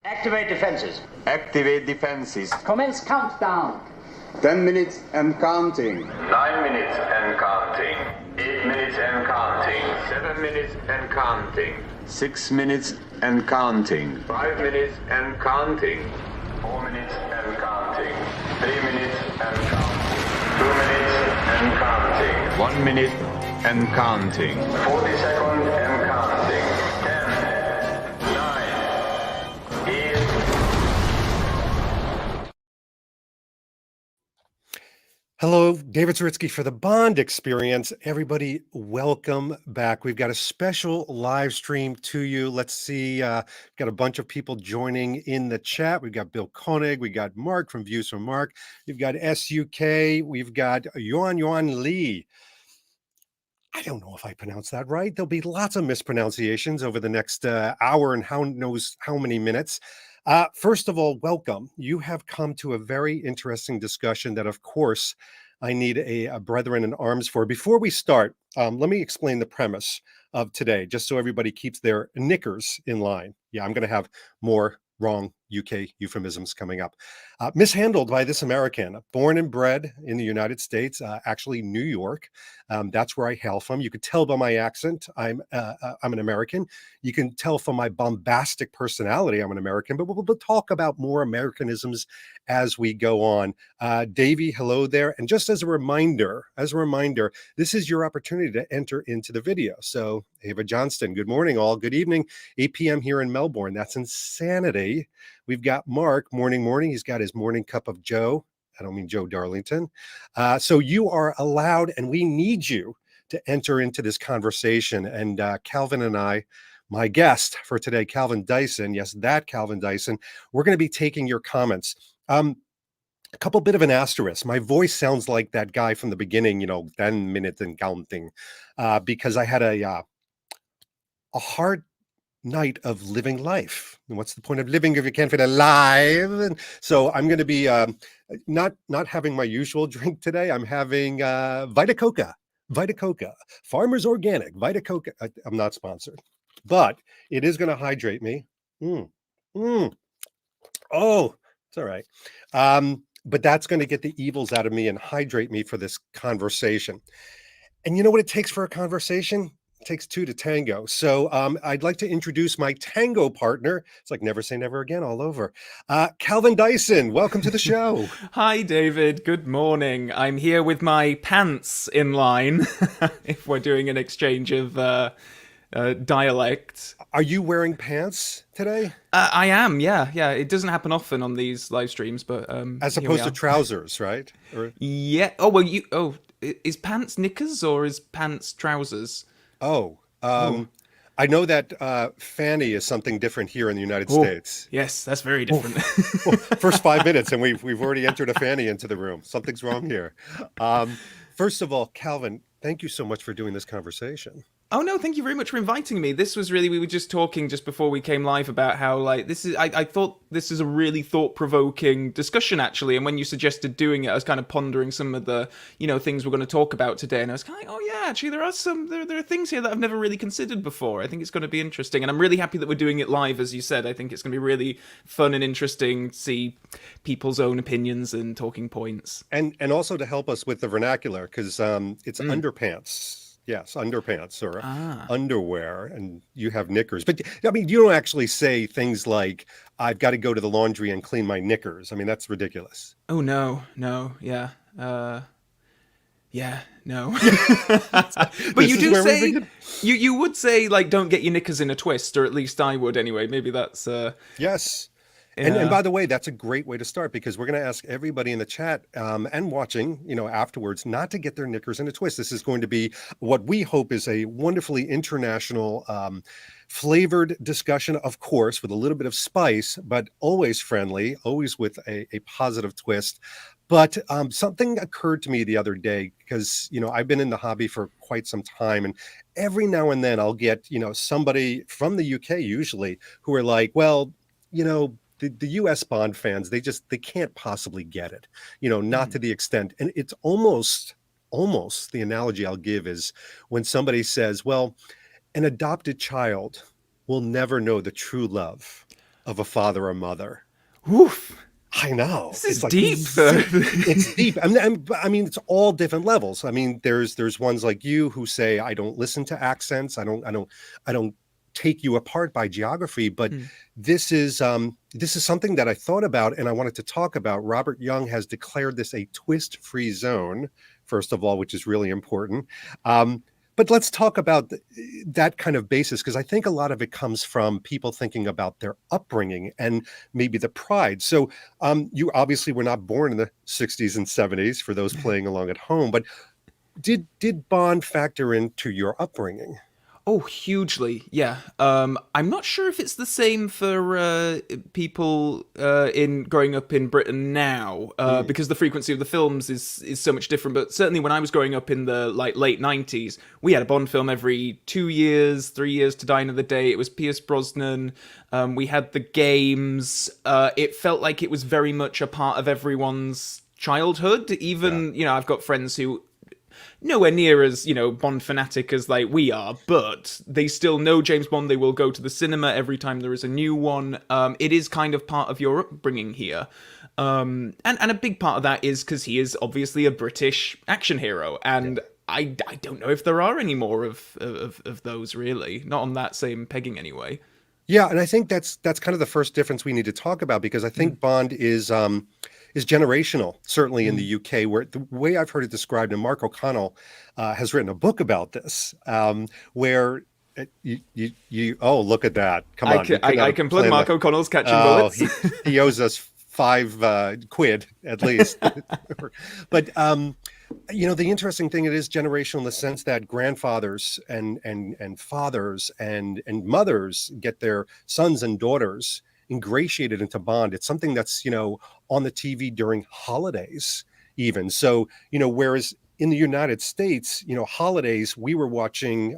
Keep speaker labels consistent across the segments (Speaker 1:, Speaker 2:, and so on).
Speaker 1: Activate defenses.
Speaker 2: Activate defenses.
Speaker 3: Commence countdown.
Speaker 2: 10 minutes and counting.
Speaker 4: 9 minutes and counting. 8 minutes and counting. 7 minutes and counting.
Speaker 2: 6 minutes and counting.
Speaker 4: 5 minutes and counting. 4 minutes and counting. 3 minutes and counting. 2 minutes and counting.
Speaker 2: 1 minute and counting.
Speaker 4: 40 seconds and counting. 10, 9, 8.
Speaker 5: Hello, David Zaritsky for the Bond Experience. Everybody, welcome back. We've got a special live stream to you. Let's see, got a bunch of people joining in the chat. We've got Bill Koenig, we got Mark from Views from Mark, we've got SUK, we've got Yuan Lee. I don't know if I pronounced that right. There'll be lots of mispronunciations over the next hour and who knows how many minutes. First of all, welcome. You have come to a very interesting discussion that, of course, I need a brethren in arms for. Before we start, let me explain the premise of today, just so everybody keeps their knickers in line. Yeah, I'm going to have more wrong UK euphemisms coming up. Mishandled by this American, born and bred in the United States, actually New York. That's where I hail from. You could tell by my accent, I'm an American. You can tell from my bombastic personality, I'm an American, but we'll talk about more Americanisms as we go on. Davey, hello there. And just as a reminder, this is your opportunity to enter into the video. So Ava Johnston, good morning all, good evening, 8 p.m. here in Melbourne. That's insanity. We've got Mark, morning. He's got his morning cup of Joe. I don't mean Joe Darlington. So you are allowed, and we need you to enter into this conversation. And Calvin and I, my guest for today, Calvin Dyson, yes, that Calvin Dyson, we're going to be taking your comments. A couple bit of an asterisk. My voice sounds like that guy from the beginning, 10 minutes and counting, because I had a hard night of living life. And what's the point of living if you can't feel alive? And so I'm going to be not having my usual drink today. I'm having Vita Coca, Farmers Organic, Vita Coca. I'm not sponsored, but it is going to hydrate me. Oh, it's all right. But that's going to get the evils out of me and hydrate me for this conversation. And you know what it takes for a conversation? It takes two to tango. So I'd like to introduce my tango partner. It's like never say never again all over. Calvin Dyson, welcome to the show.
Speaker 6: Hi, David. Good morning. I'm here with my pants in line, if we're doing an exchange of dialect.
Speaker 5: Are you wearing pants today?
Speaker 6: I am, yeah. It doesn't happen often on these live streams, but
Speaker 5: as opposed to trousers, right? Or...
Speaker 6: Yeah. Oh, well, is pants knickers or is pants trousers?
Speaker 5: I know that fanny is something different here in the United States.
Speaker 6: Yes, that's very different.
Speaker 5: First 5 minutes and we've already entered a fanny into the room. Something's wrong here. First of all, Calvin, thank you so much for doing this conversation.
Speaker 6: Oh, no, thank you very much for inviting me. This was really, we were just talking just before we came live about how, I thought this is a really thought-provoking discussion, actually. And when you suggested doing it, I was kind of pondering some of the, things we're going to talk about today. And I was kind of like, oh, yeah, actually, there are things here that I've never really considered before. I think it's going to be interesting. And I'm really happy that we're doing it live, as you said. I think it's going to be really fun and interesting to see people's own opinions and talking points.
Speaker 5: And also to help us with the vernacular, because it's underpants. Yes, underpants or underwear, and you have knickers. But I mean, you don't actually say things like, I've got to go to the laundry and clean my knickers. I mean, that's ridiculous.
Speaker 6: Oh, no, yeah. No. But you do say, you would say, like, don't get your knickers in a twist, or at least I would anyway. Maybe that's...
Speaker 5: Yes. And by the way, that's a great way to start, because we're going to ask everybody in the chat and watching, afterwards, not to get their knickers in a twist. This is going to be what we hope is a wonderfully international flavored discussion, of course, with a little bit of spice, but always friendly, always with a positive twist. But something occurred to me the other day, because, I've been in the hobby for quite some time, and every now and then I'll get, somebody from the UK usually who are like, well, the US Bond fans, they can't possibly get it, not to the extent. And it's almost the analogy I'll give is when somebody says, well, an adopted child will never know the true love of a father or mother.
Speaker 6: Oof.
Speaker 5: I know.
Speaker 6: This is
Speaker 5: It's like
Speaker 6: deep.
Speaker 5: it's deep. And I mean, it's all different levels. I mean, there's ones like you who say, I don't listen to accents. I don't take you apart by geography. But this is something that I thought about and I wanted to talk about. Robert Young has declared this a twist-free zone, first of all, which is really important. But let's talk about that kind of basis, because I think a lot of it comes from people thinking about their upbringing and maybe the pride. So you obviously were not born in the 60s and 70s for those playing along at home, but did Bond factor into your upbringing?
Speaker 6: Oh, hugely, yeah. I'm not sure if it's the same for people in growing up in Britain now, because the frequency of the films is so much different. But certainly, when I was growing up in the late '90s, we had a Bond film every 2 years, 3 years to Die Another Day. It was Pierce Brosnan. We had the games. It felt like it was very much a part of everyone's childhood. Even I've got friends who nowhere near as Bond fanatic as we are, but they still know James Bond. They will go to the cinema every time there is a new one. It is kind of part of your upbringing here, and a big part of that is because he is obviously a British action hero, and I don't know if there are any more of those, really, not on that same pegging anyway.
Speaker 5: Yeah, and I think that's kind of the first difference we need to talk about, because I think Bond is generational, certainly in the UK, where the way I've heard it described, and Mark O'Connell has written a book about this, where you oh, look at that. Come on.
Speaker 6: I can plug Mark O'Connell's Catching Bullets.
Speaker 5: He owes us 5 quid at least. But the interesting thing, it is generational in the sense that grandfathers and fathers and mothers get their sons and daughters ingratiated into Bond. It's something that's on the TV during holidays even. So whereas in the United States, holidays, we were watching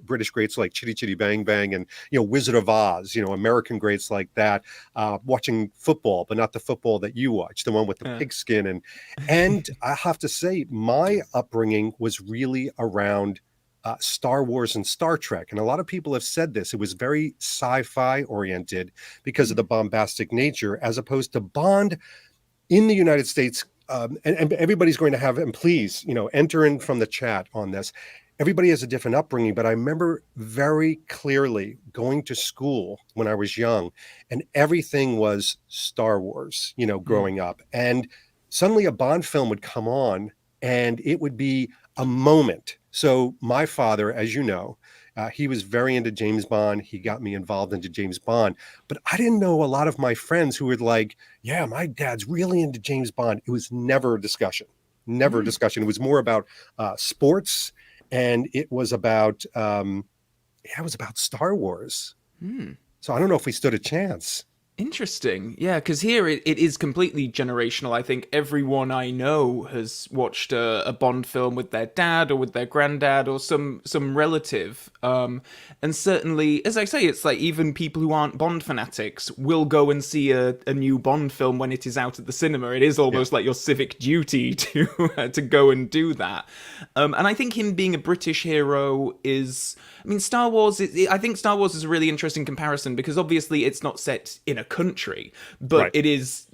Speaker 5: British greats like Chitty Chitty Bang Bang and Wizard of Oz, American greats like that, watching football, but not the football that you watch, the one with the pigskin. And I have to say, my upbringing was really around Star Wars and Star Trek. And a lot of people have said this. It was very sci-fi oriented because of the bombastic nature, as opposed to Bond in the United States. And everybody's going to have, and please, enter in from the chat on this. Everybody has a different upbringing, but I remember very clearly going to school when I was young, and everything was Star Wars, growing up. And suddenly a Bond film would come on, and it would be a moment. So my father, as you know, he was very into James Bond. He got me involved into James Bond. But I didn't know a lot of my friends who were like, yeah, my dad's really into James Bond. It was never a discussion. Never a discussion. It was more about sports, and it was about Star Wars. So I don't know if we stood a chance.
Speaker 6: Interesting. Yeah, because here it is completely generational. I think everyone I know has watched a Bond film with their dad or with their granddad or some relative. And certainly, as I say, it's like even people who aren't Bond fanatics will go and see a new Bond film when it is out at the cinema. It is almost like your civic duty to go and do that. And I think him being a British hero is... I mean, Star Wars, I think Star Wars is a really interesting comparison because obviously it's not set in a country, but it is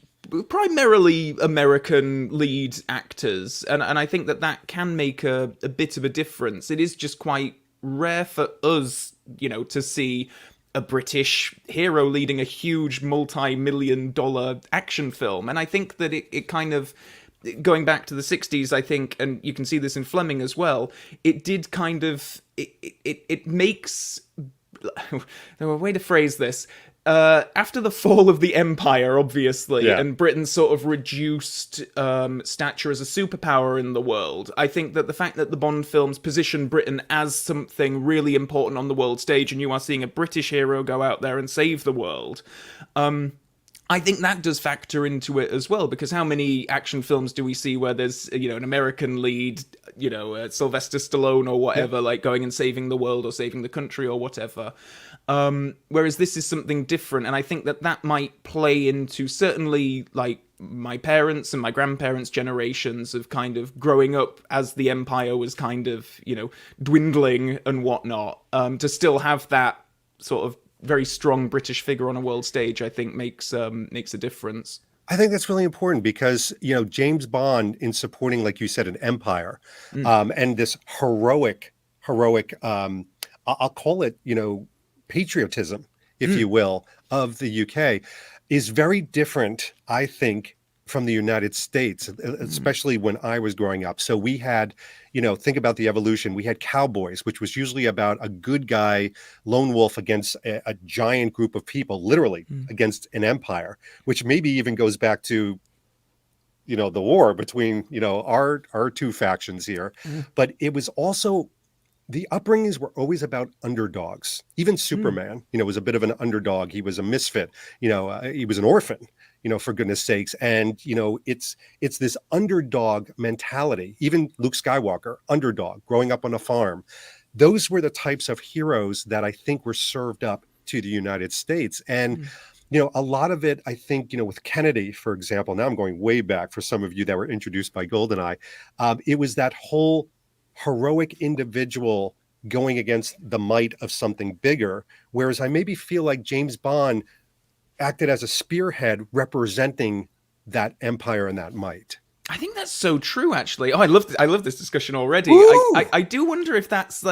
Speaker 6: primarily American lead actors. And I think that can make a bit of a difference. It is just quite rare for us, to see a British hero leading a huge multi-million-dollar action film. And I think that it kind of... Going back to the 60s, I think, and you can see this in Fleming as well, it did kind of... It makes... A way to phrase this. After the fall of the Empire, obviously, and Britain's sort of reduced stature as a superpower in the world, I think that the fact that the Bond films position Britain as something really important on the world stage, and you are seeing a British hero go out there and save the world... I think that does factor into it as well, because how many action films do we see where there's, an American lead, Sylvester Stallone or whatever, like going and saving the world or saving the country or whatever. Whereas this is something different. And I think that might play into certainly like my parents and my grandparents' generations of kind of growing up as the empire was kind of, dwindling and whatnot, to still have that sort of very strong British figure on a world stage, I think makes a difference.
Speaker 5: I think that's really important because, James Bond in supporting, like you said, an empire, and this heroic, I'll call it, patriotism, if you will, of the UK is very different, I think, from the United States, especially when I was growing up. So we had, think about the evolution. We had cowboys, which was usually about a good guy, lone wolf against a giant group of people, literally against an empire, which maybe even goes back to, the war between, our two factions here. But it was also, the upbringings were always about underdogs. Even Superman, was a bit of an underdog. He was a misfit. He was an orphan, for goodness sakes. And, it's this underdog mentality. Even Luke Skywalker, underdog, growing up on a farm. Those were the types of heroes that I think were served up to the United States. And, a lot of it, I think, with Kennedy, for example, now I'm going way back for some of you that were introduced by GoldenEye. It was that whole heroic individual going against the might of something bigger, whereas I maybe feel like James Bond acted as a spearhead representing that empire and that might.
Speaker 6: I think that's so true, actually. Oh, I love this discussion already. I do wonder if that's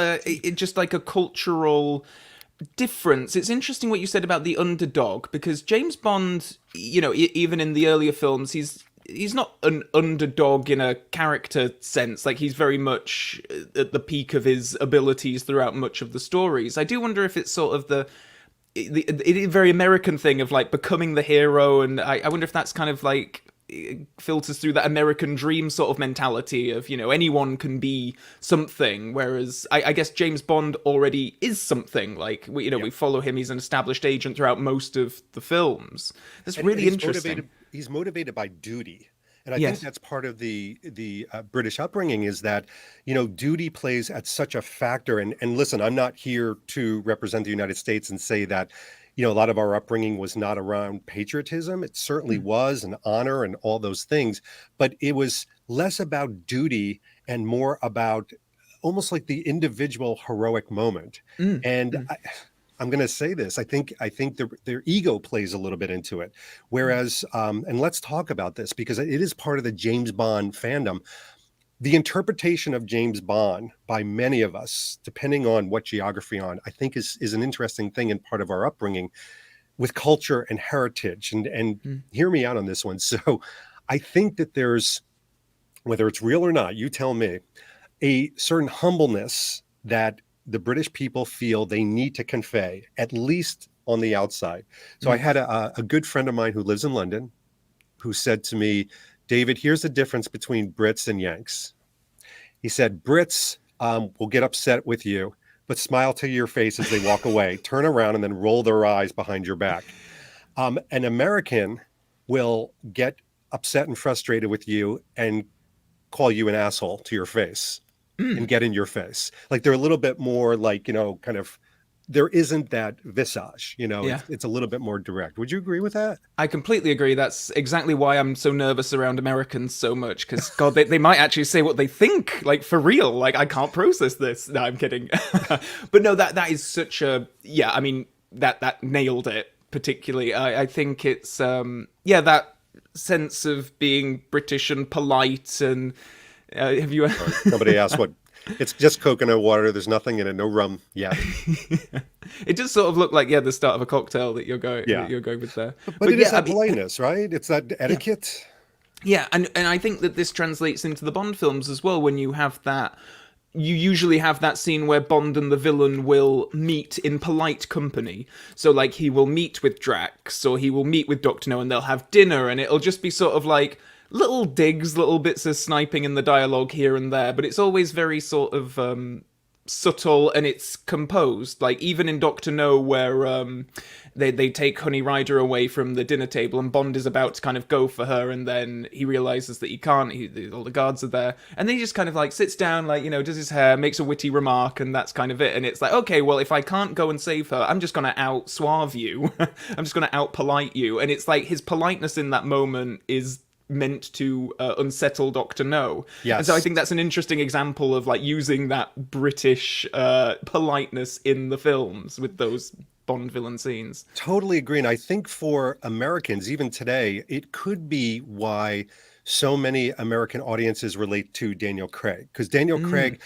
Speaker 6: just like a cultural difference. It's interesting what you said about the underdog, because James Bond, even in the earlier films, he's not an underdog in a character sense. Like, he's very much at the peak of his abilities throughout much of the stories. I do wonder if it's sort of the very American thing of like becoming the hero, and I wonder if that's kind of like filters through that American dream sort of mentality of, anyone can be something, whereas I guess James Bond already is something. Like, we follow him, he's an established agent throughout most of the films. That's really interesting.
Speaker 5: He's motivated by duty. And I think that's part of the British upbringing, is that, duty plays at such a factor. And listen, I'm not here to represent the United States and say that, a lot of our upbringing was not around patriotism. It certainly was, and honor and all those things. But it was less about duty and more about almost like the individual heroic moment. And I'm going to say this. I think their ego plays a little bit into it. Whereas, and let's talk about this because it is part of the James Bond fandom. The interpretation of James Bond by many of us, depending on what geography on, I think is an interesting thing and part of our upbringing with culture and heritage. And hear me out on this one. So I think that there's, whether it's real or not, you tell me, a certain humbleness that the British people feel they need to convey, at least on the outside. So I had a good friend of mine who lives in London who said to me, David, here's the difference between Brits and Yanks. He said, Brits will get upset with you, but smile to your face as they walk away, turn around and then roll their eyes behind your back. An American will get upset and frustrated with you and call you an asshole to your face. And get in your face. Like, they're a little bit more like, kind of, there isn't that visage, it's a little bit more direct. Would you agree with that?
Speaker 6: I completely agree. That's exactly why I'm so nervous around Americans so much, because God, they might actually say what they think, like, for real. Like, I can't process this. No, I'm kidding. But no, that is such a, I mean, that nailed it particularly. I think it's, that sense of being British and polite and, have you?
Speaker 5: Somebody asked what? It's just coconut water. There's nothing in it. No rum yet.
Speaker 6: It just sort of looked like the start of a cocktail that you're going with there.
Speaker 5: But it is that politeness, right? It's that etiquette.
Speaker 6: Yeah, and I think that this translates into the Bond films as well. When you have that, you usually have that scene where Bond and the villain will meet in polite company. So, like, he will meet with Drax, or he will meet with Dr. No, and they'll have dinner, and it'll just be sort of like little digs, little bits of sniping in the dialogue here and there, but it's always very sort of subtle, and it's composed. Like, even in Dr. No, where they take Honey Rider away from the dinner table, and Bond is about to kind of go for her, and then he realizes that he can't, all the guards are there, and then he just kind of like sits down, like, does his hair, makes a witty remark, and that's kind of it. And it's like, okay, well, if I can't go and save her, I'm just gonna out suave you. I'm just gonna out polite you. And it's like his politeness in that moment is meant to unsettle Dr. No.
Speaker 5: Yes.
Speaker 6: And so I think that's an interesting example of like using that British politeness in the films with those Bond villain scenes.
Speaker 5: Totally agree. And I think for Americans, even today, it could be why so many American audiences relate to Daniel Craig. Because Daniel Craig,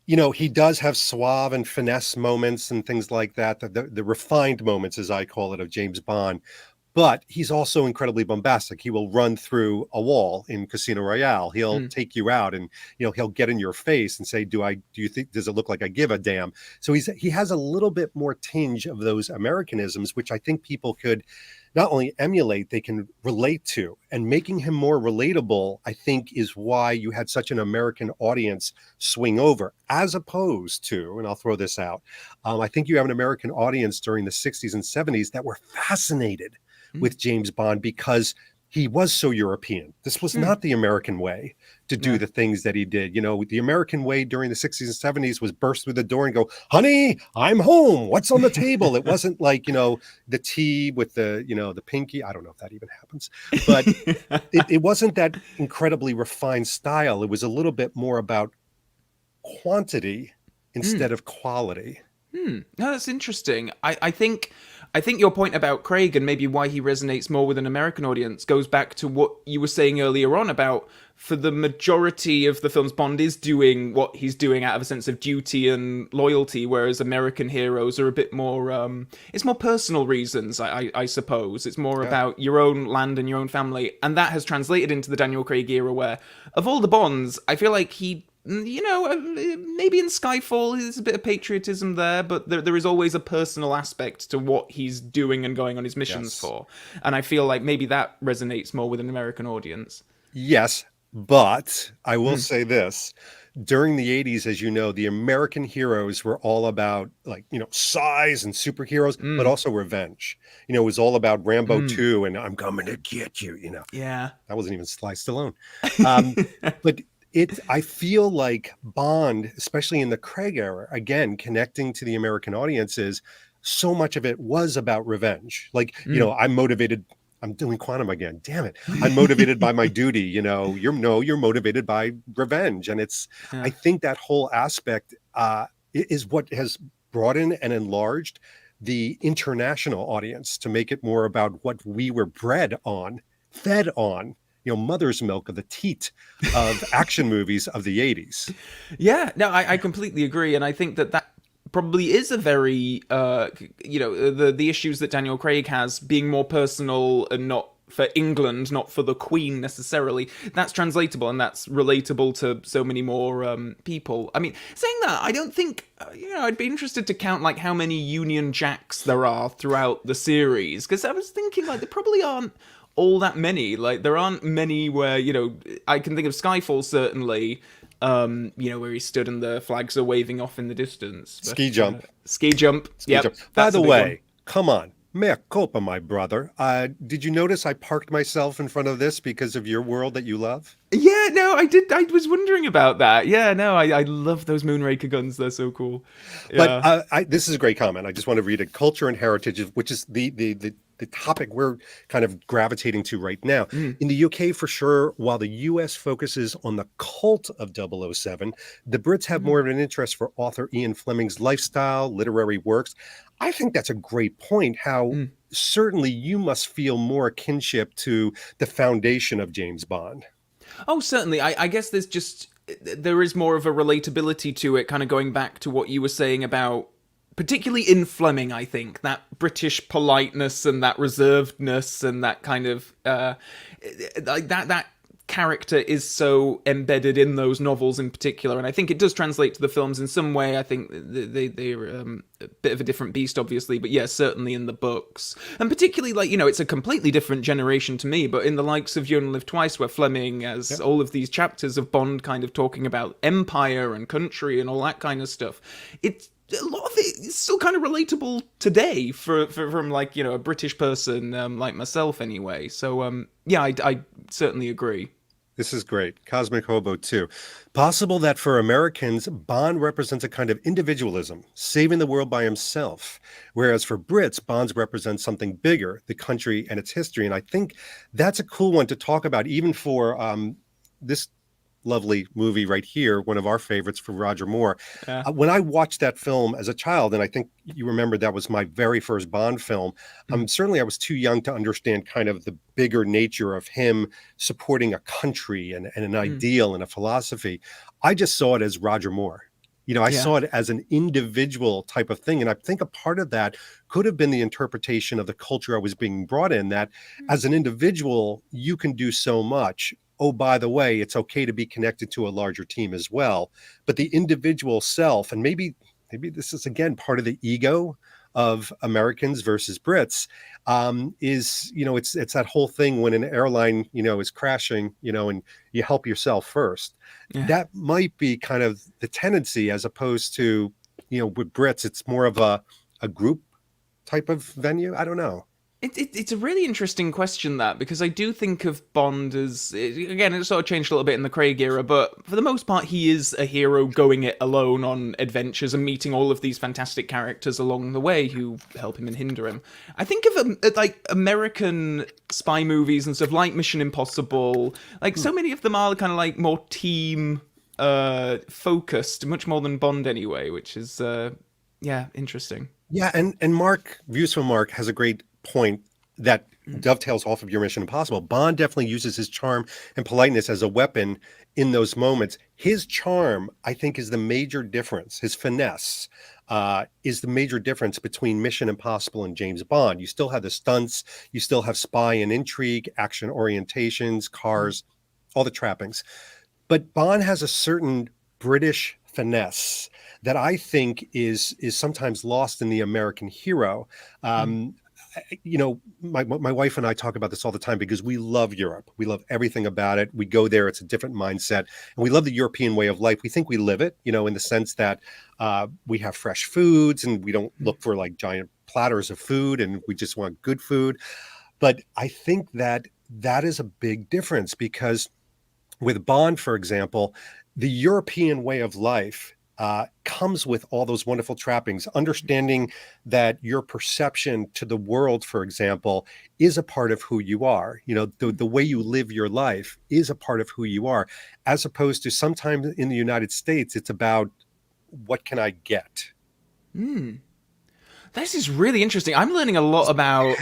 Speaker 5: you know, he does have suave and finesse moments and things like that, the refined moments, as I call it, of James Bond. But he's also incredibly bombastic. He will run through a wall in Casino Royale. He'll take you out, and you know he'll get in your face and say, Do you think, does it look like I give a damn?" So he has a little bit more tinge of those Americanisms, which I think people could not only emulate, they can relate to. And making him more relatable, I think, is why you had such an American audience swing over, as opposed to, and I'll throw this out, I think you have an American audience during the 60s and 70s that were fascinated with James Bond because he was so European. This was not the American way to do the things that he did. You know, the American way during the 60s and 70s was burst through the door and go, "Honey, I'm home. What's on the table?" It wasn't like, you know, the tea with the, you know, the pinky. I don't know if that even happens, but it wasn't that incredibly refined style. It was a little bit more about quantity instead of quality.
Speaker 6: No, that's interesting. I think your point about Craig and maybe why he resonates more with an American audience goes back to what you were saying earlier on about, for the majority of the films, Bond is doing what he's doing out of a sense of duty and loyalty, whereas American heroes are a bit more, it's more personal reasons, I suppose. It's more about your own land and your own family. And that has translated into the Daniel Craig era where, of all the Bonds, I feel like he, you know, maybe in Skyfall there's a bit of patriotism there, but there is always a personal aspect to what he's doing and going on his missions for. And I feel like maybe that resonates more with an American audience.
Speaker 5: Yes, but I will say this. During the 80s, as you know, the American heroes were all about, like, you know, size and superheroes, but also revenge. You know, it was all about Rambo 2 and I'm coming to get you, you know.
Speaker 6: Yeah.
Speaker 5: That wasn't even Sly Stallone. But I feel like Bond, especially in the Craig era, again, connecting to the American audiences, so much of it was about revenge. Like, you know, I'm motivated. I'm doing quantum again. Damn it. I'm motivated by my duty. You know, you're motivated by revenge. And I think that whole aspect is what has broadened and enlarged the international audience to make it more about what we were fed on, you know, mother's milk of the teat of action movies of the 80s.
Speaker 6: Yeah, no, I completely agree. And I think that probably is a very, you know, the issues that Daniel Craig has being more personal and not for England, not for the Queen necessarily, that's translatable and that's relatable to so many more people. I mean, saying that, I don't think, you know, I'd be interested to count like how many Union Jacks there are throughout the series, because I was thinking like there probably aren't all that many. Like there aren't many where, you know, I can think of Skyfall certainly, you know, where he stood and the flags are waving off in the distance. But,
Speaker 5: Ski jump.
Speaker 6: Ski jump.
Speaker 5: By the way, come on. Mea culpa, my brother. Did you notice I parked myself in front of this because of your world that you love?
Speaker 6: Yeah, no, I did. I was wondering about that. Yeah, no, I love those Moonraker guns. They're so cool. Yeah.
Speaker 5: But this is a great comment. I just want to read it. Culture and heritage, which is the topic we're kind of gravitating to right now. In the UK, for sure, while the US focuses on the cult of 007, the Brits have more of an interest for author Ian Fleming's lifestyle, literary works. I think that's a great point, how certainly you must feel more kinship to the foundation of James Bond.
Speaker 6: Oh, certainly. I guess there is more of a relatability to it, kind of going back to what you were saying about, particularly in Fleming, I think, that British politeness and that reservedness and that kind of, like that character is so embedded in those novels in particular, and I think it does translate to the films in some way. I think they're a bit of a different beast, obviously, but yeah, certainly in the books. And particularly, like, you know, it's a completely different generation to me, but in the likes of You Only Live Twice, where Fleming has all of these chapters of Bond kind of talking about empire and country and all that kind of stuff, it's a lot of it is still kind of relatable today from like, you know, a British person like myself anyway. So yeah, I certainly agree.
Speaker 5: This is great. Cosmic Hobo too. Possible that for Americans, Bond represents a kind of individualism, saving the world by himself. Whereas for Brits, Bonds represents something bigger, the country and its history. And I think that's a cool one to talk about, even for this lovely movie right here, one of our favorites for Roger Moore.
Speaker 6: Yeah.
Speaker 5: When I watched that film as a child, and I think you remember that was my very first Bond film, certainly I was too young to understand kind of the bigger nature of him supporting a country and an ideal and a philosophy. I just saw it as Roger Moore. I saw it as an individual type of thing. And I think a part of that could have been the interpretation of the culture I was being brought in, that as an individual, you can do so much. Oh, by the way, it's okay to be connected to a larger team as well. But the individual self, and maybe this is, again, part of the ego of Americans versus Brits, is, it's that whole thing when an airline, is crashing, and you help yourself first. Yeah. That might be kind of the tendency, as opposed to, with Brits, it's more of a group type of venue. I don't know.
Speaker 6: It's a really interesting question, that, because I do think of Bond as, again, it sort of changed a little bit in the Craig era, but for the most part, he is a hero going it alone on adventures and meeting all of these fantastic characters along the way who help him and hinder him. I think of like American spy movies and stuff like Mission Impossible, like so many of them are kind of like more team focused, much more than Bond anyway, which is, interesting.
Speaker 5: Yeah, and Mark, Views from Mark has a great point that dovetails off of your Mission Impossible. Bond definitely uses his charm and politeness as a weapon in those moments. His charm, I think, is the major difference. His finesse is the major difference between Mission Impossible and James Bond. You still have the stunts, you still have spy and intrigue, action orientations, cars, all the trappings. But Bond has a certain British finesse that I think is sometimes lost in the American hero. My wife and I talk about this all the time because we love Europe. We love everything about it. We go there. It's a different mindset. And we love the European way of life. We think we live it, in the sense that we have fresh foods and we don't look for like giant platters of food, and we just want good food. But I think that is a big difference, because with Bond, for example, the European way of life comes with all those wonderful trappings, understanding that your perception to the world, for example, is a part of who you are. The way you live your life is a part of who you are, as opposed to sometimes in the United States, it's about what can I get?
Speaker 6: This is really interesting. I'm learning a lot about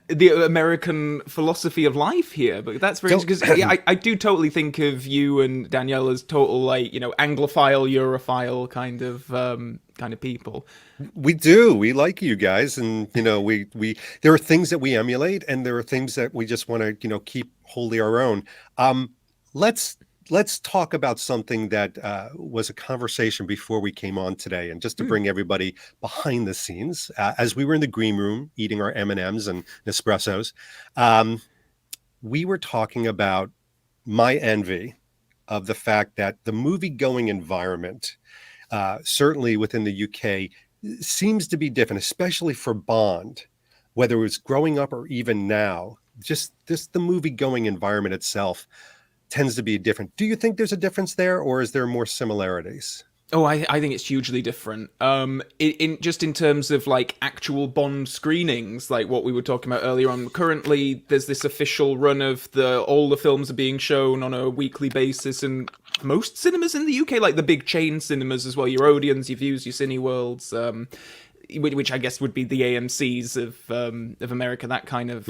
Speaker 6: the American philosophy of life here, but that's very interesting, because I do totally think of you and Danielle as total, like, Anglophile, Europhile kind of people.
Speaker 5: We do. We like you guys, and we there are things that we emulate, and there are things that we just want to keep wholly our own. Let's talk about something that was a conversation before we came on today, and just to bring everybody behind the scenes, as we were in the green room eating our M&Ms and Nespressos, we were talking about my envy of the fact that the movie-going environment, certainly within the UK, seems to be different, especially for Bond, whether it was growing up or even now. Just the movie-going environment itself tends to be different. Do you think there's a difference there, or is there more similarities?
Speaker 6: Oh, I think it's hugely different. In terms of like actual Bond screenings, like what we were talking about earlier on. Currently, there's this official run of all the films are being shown on a weekly basis in most cinemas in the UK, like the big chain cinemas as well. Your Odeons, your Views, your Cineworlds, which I guess would be the AMCs of America, that kind of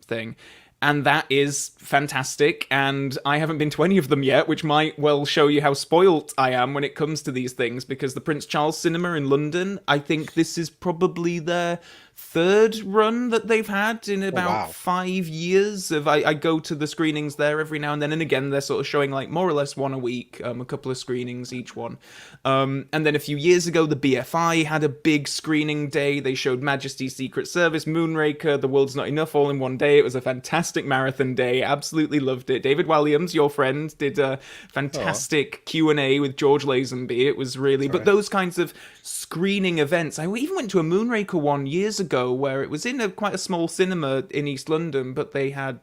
Speaker 6: thing. And that is fantastic, and I haven't been to any of them yet, which might well show you how spoilt I am when it comes to these things, because the Prince Charles Cinema in London, I think this is probably their third run that they've had in about 5 years. I go to the screenings there every now and then, and again, they're sort of showing like more or less one a week, a couple of screenings each one. And then a few years ago, the BFI had a big screening day. They showed Majesty's Secret Service, Moonraker, The World's Not Enough, all in one day. It was a fantastic marathon day. Absolutely loved it. David Walliams, your friend, did a fantastic Q&A with George Lazenby. It was really... But those kinds of screening events... I even went to a Moonraker one years ago where it was in quite a small cinema in East London, but they had...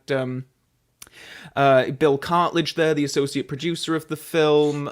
Speaker 6: Bill Cartledge there, the associate producer of the film.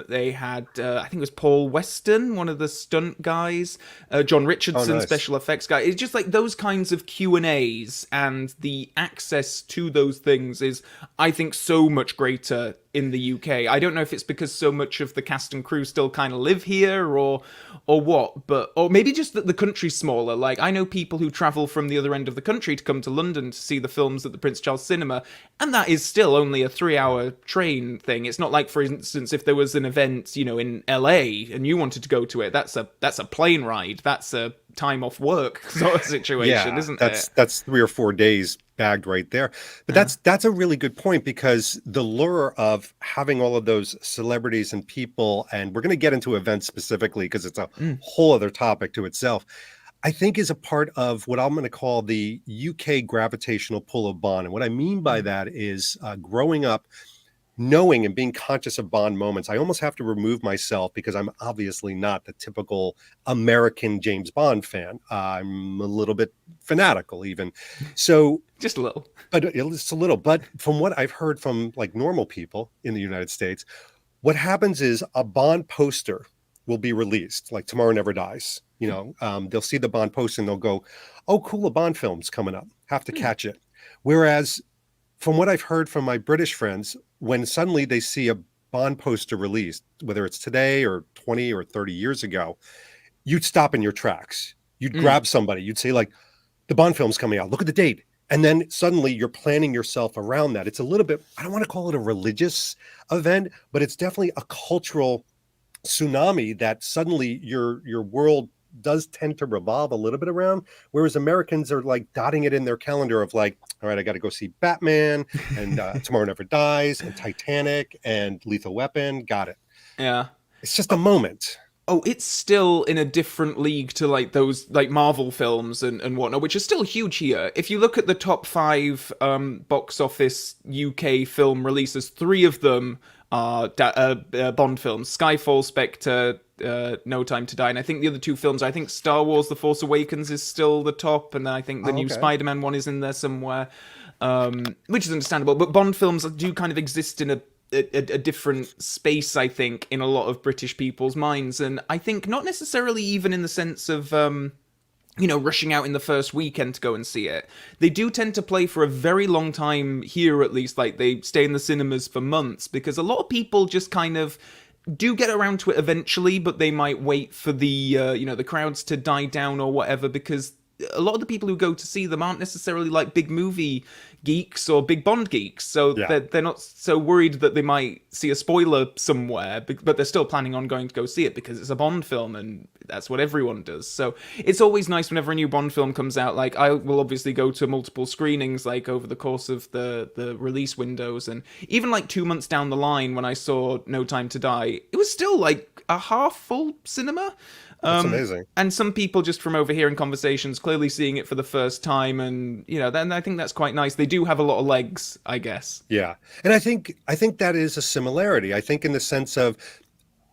Speaker 6: They had, I think it was Paul Weston, one of the stunt guys, John Richardson,
Speaker 5: nice.
Speaker 6: special effects guy. It's just like those kinds of Q&As, and the access to those things is, I think, so much greater in the UK. I don't know if it's because so much of the cast and crew still kind of live here, or what, but or maybe just that the country's smaller. Like, I know people who travel from the other end of the country to come to London to see the films at the Prince Charles Cinema, and that is still only a 3-hour train thing. It's not like, for instance, if there was an event, in LA and you wanted to go to it, that's a plane ride. That's a time off work sort of situation, isn't it?
Speaker 5: That's 3 or 4 days bagged right there. But that's a really good point, because the lure of having all of those celebrities and people, and we're going to get into events specifically because it's a whole other topic to itself, I think is a part of what I'm going to call the UK gravitational pull of Bond. And what I mean by that is growing up, knowing and being conscious of Bond moments. I almost have to remove myself, because I'm obviously not the typical American James Bond fan. I'm a little bit fanatical even. So
Speaker 6: just a little.
Speaker 5: But it's a little. But from what I've heard from like normal people in the United States, what happens is a Bond poster will be released, like Tomorrow Never Dies. They'll see the Bond poster and they'll go, oh, cool, a Bond film's coming up. Have to catch it. Whereas from what I've heard from my British friends, when suddenly they see a Bond poster released, whether it's today or 20 or 30 years ago, you'd stop in your tracks. You'd grab somebody. You'd say, like, the Bond film's coming out. Look at the date. And then suddenly you're planning yourself around that. It's a little bit, I don't want to call it a religious event, but it's definitely a cultural tsunami that suddenly your world does tend to revolve a little bit around, whereas Americans are like dotting it in their calendar of like, all right, I got to go see Batman and Tomorrow Never Dies and Titanic and Lethal Weapon. Got it.
Speaker 6: Yeah.
Speaker 5: It's just a moment.
Speaker 6: Oh, it's still in a different league to like those like Marvel films and whatnot, which are still huge here. If you look at the top 5 box office UK film releases, 3 of them are Bond films: Skyfall, Spectre, No Time to Die, and I think the other 2 films, I think Star Wars The Force Awakens is still the top, and then I think the new Spider-Man one is in there somewhere, which is understandable. But Bond films do kind of exist in a different space, I think, in a lot of British people's minds, and I think not necessarily even in the sense of rushing out in the first weekend to go and see it. They do tend to play for a very long time here, at least. Like, they stay in the cinemas for months, because a lot of people just kind of do get around to it eventually, but they might wait for the the crowds to die down or whatever, because a lot of the people who go to see them aren't necessarily like big movie geeks or big Bond geeks, so they're not so worried that they might see a spoiler somewhere, but they're still planning on going to go see it because it's a Bond film, and that's what everyone does. So it's always nice whenever a new Bond film comes out. Like, I will obviously go to multiple screenings like over the course of the release windows, and even like 2 months down the line when I saw No Time to Die, it was still like a half full cinema.
Speaker 5: That's amazing.
Speaker 6: And some people just from overhearing conversations clearly seeing it for the first time, and then I think that's quite nice. They do have a lot of legs, I guess.
Speaker 5: Yeah. And I think that is a similarity. I think in the sense of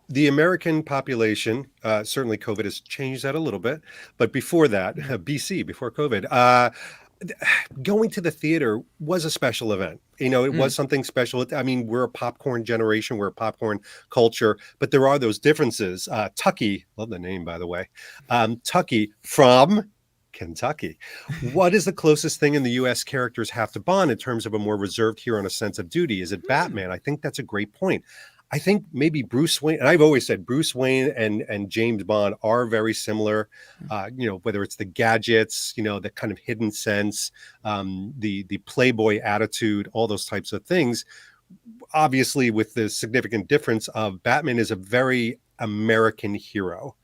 Speaker 5: the American population, certainly COVID has changed that a little bit, but before that, BC, before COVID, going to the theater was a special event. It was something special. I mean, we're a popcorn generation. We're a popcorn culture, but there are those differences. Tucky, love the name, by the way. Tucky from Kentucky. What is the closest thing in the U.S. characters have to Bond in terms of a more reserved hero and a sense of duty? Is it Batman? I think that's a great point. I think maybe Bruce Wayne, and I've always said Bruce Wayne and James Bond are very similar, whether it's the gadgets, the kind of hidden sense, the playboy attitude, all those types of things. Obviously, with the significant difference of Batman is a very American hero,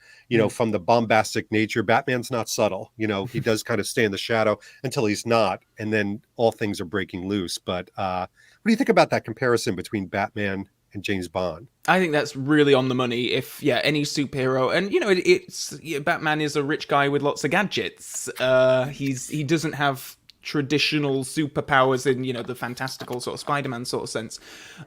Speaker 5: from the bombastic nature. Batman's not subtle. He does kind of stay in the shadow until he's not, and then all things are breaking loose. But what do you think about that comparison between Batman and James Bond?
Speaker 6: I think that's really on the money. If any superhero, and it's Batman is a rich guy with lots of gadgets. He doesn't have traditional superpowers in the fantastical sort of Spider-Man sort of sense.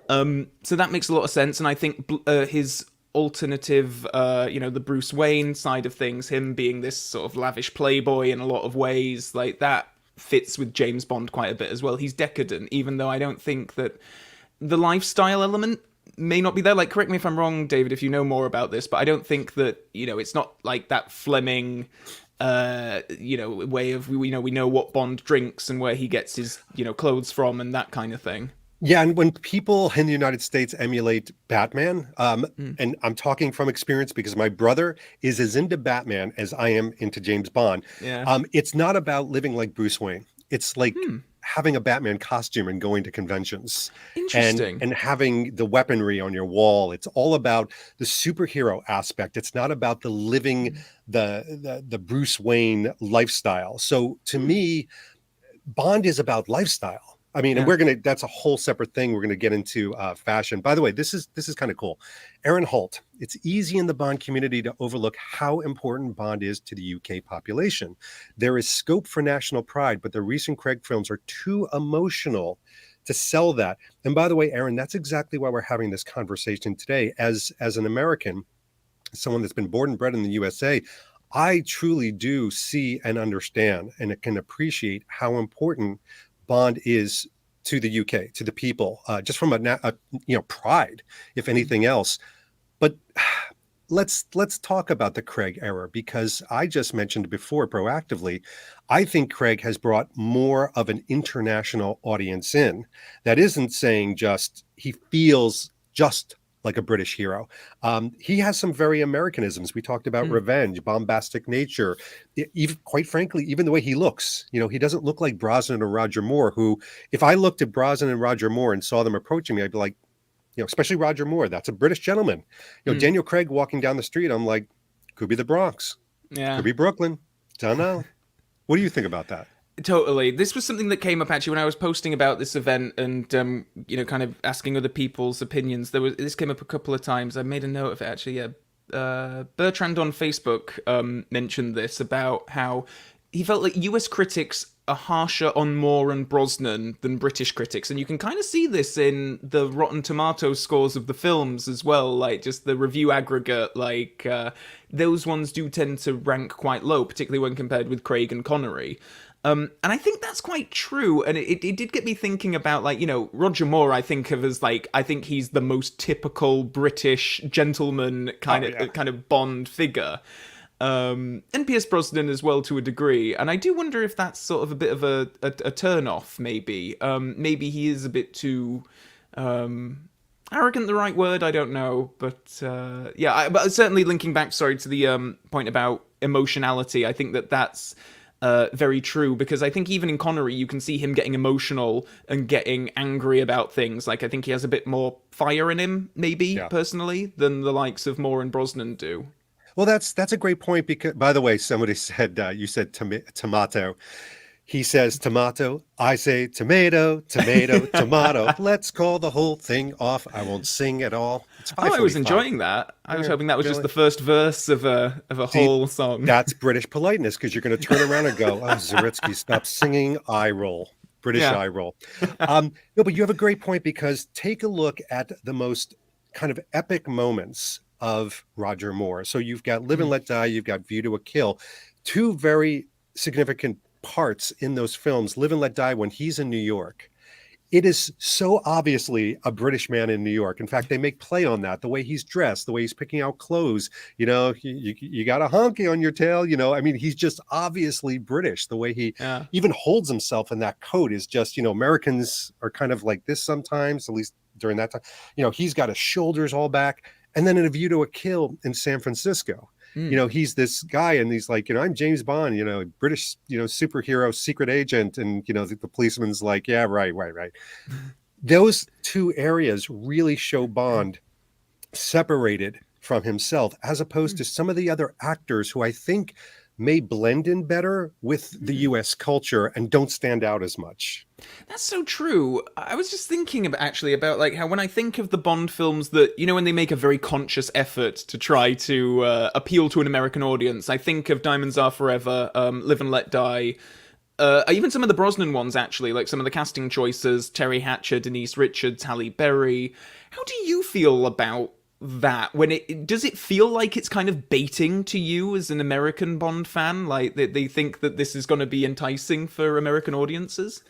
Speaker 6: So that makes a lot of sense, and I think his alternative, the Bruce Wayne side of things, him being this sort of lavish playboy in a lot of ways, like that fits with James Bond quite a bit as well. He's decadent, even though I don't think that the lifestyle element may not be there. Like, correct me if I'm wrong, David, if you know more about this, but I don't think that, it's not like that Fleming, way of, we know what Bond drinks and where he gets his, clothes from and that kind of thing.
Speaker 5: Yeah, and when people in the United States emulate Batman, and I'm talking from experience because my brother is as into Batman as I am into James Bond.
Speaker 6: Yeah.
Speaker 5: It's not about living like Bruce Wayne. It's like having a Batman costume and going to conventions.
Speaker 6: Interesting.
Speaker 5: And having the weaponry on your wall. It's all about the superhero aspect. It's not about the living the Bruce Wayne lifestyle. So to me, Bond is about lifestyle. I mean, and that's a whole separate thing. We're going to get into fashion. By the way, this is kind of cool. Aaron Holt, it's easy in the Bond community to overlook how important Bond is to the UK population. There is scope for national pride, but the recent Craig films are too emotional to sell that. And by the way, Aaron, that's exactly why we're having this conversation today. As an American, someone that's been born and bred in the USA, I truly do see and understand and can appreciate how important Bond is to the UK, to the people, just from a pride, if anything else. But let's talk about the Craig era, because I just mentioned before proactively, I think Craig has brought more of an international audience in. That isn't saying just he feels just like a British hero. He has some very Americanisms. We talked about revenge, bombastic nature, even, quite frankly, even the way he looks. He doesn't look like Brosnan or Roger Moore, who, if I looked at Brosnan and Roger Moore and saw them approaching me, I'd be like, especially Roger Moore, that's a British gentleman. Daniel Craig walking down the street, I'm like, could be the Bronx.
Speaker 6: Yeah.
Speaker 5: Could be Brooklyn. Don't know. What do you think about that?
Speaker 6: Totally. This was something that came up actually when I was posting about this event and, kind of asking other people's opinions. This came up a couple of times. I made a note of it actually. Yeah. Bertrand on Facebook mentioned this about how he felt like US critics are harsher on Moore and Brosnan than British critics. And you can kind of see this in the Rotten Tomatoes scores of the films as well. Like, just the review aggregate, those ones do tend to rank quite low, particularly when compared with Craig and Connery. And I think that's quite true. And it did get me thinking about, Roger Moore, I think of as, I think he's the most typical British gentleman kind of Bond figure. And Pierce Brosnan as well to a degree. And I do wonder if that's sort of a bit of a turn-off, maybe. Maybe he is a bit too... arrogant the right word? I don't know. But, but certainly linking back, to the point about emotionality, I think that's... very true, because I think even in Connery you can see him getting emotional and getting angry about things. I think he has a bit more fire in him, maybe, personally, than the likes of Moore and Brosnan do.
Speaker 5: Well, that's a great point, because, by the way, somebody said, you said tomato. He says tomato, I say tomato, tomato. Let's call the whole thing off. I won't sing at all. It's 5:45.
Speaker 6: I was enjoying that. I was hoping that was just the first verse of a whole song.
Speaker 5: That's British politeness, because you're going to turn around and go, oh, Zaritsky, stop singing, eye roll. British eye roll. No, but you have a great point, because take a look at the most kind of epic moments of Roger Moore. So you've got Live and Let Die, you've got View to a Kill, two very significant parts in those films. Live and Let Die, when he's in New York, it is so obviously a British man in New York. In fact, they make play on that, the way he's dressed, the way he's picking out clothes. You got a honky on your tail. I mean, he's just obviously British. The way he even holds himself in that coat is just, Americans are kind of like this sometimes, at least during that time. He's got his shoulders all back. And then in A View to a Kill in San Francisco, he's this guy, and he's like, I'm James Bond, British, superhero, secret agent. And, the policeman's like, yeah, right. Those two areas really show Bond separated from himself, as opposed to some of the other actors who I think may blend in better with the US culture and don't stand out as much.
Speaker 6: That's so true. I was just thinking about how when I think of the Bond films that, when they make a very conscious effort to try to appeal to an American audience, I think of Diamonds Are Forever, Live and Let Die, even some of the Brosnan ones, actually, like some of the casting choices, Terry Hatcher, Denise Richards, Halle Berry. How do you feel about that when does it feel like it's kind of baiting to you as an American Bond fan? Like they think that this is going to be enticing for American audiences?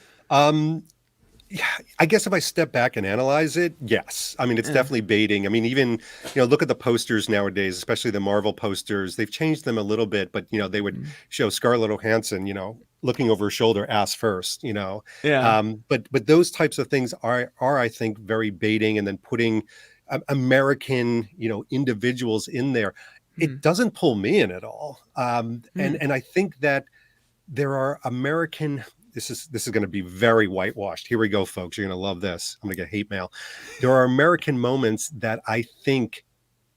Speaker 5: Yeah, I guess if I step back and analyze it, yes. I mean, it's definitely baiting. I mean, even, look at the posters nowadays, especially the Marvel posters. They've changed them a little bit, but, they would show Scarlett Johansson, looking over her shoulder, ass first,
Speaker 6: Yeah.
Speaker 5: But those types of things are I think, very baiting, and then putting American, individuals in there. It doesn't pull me in at all. And I think that there are American. This is going to be very whitewashed. Here we go, folks. You're going to love this. I'm going to get hate mail. There are American moments that I think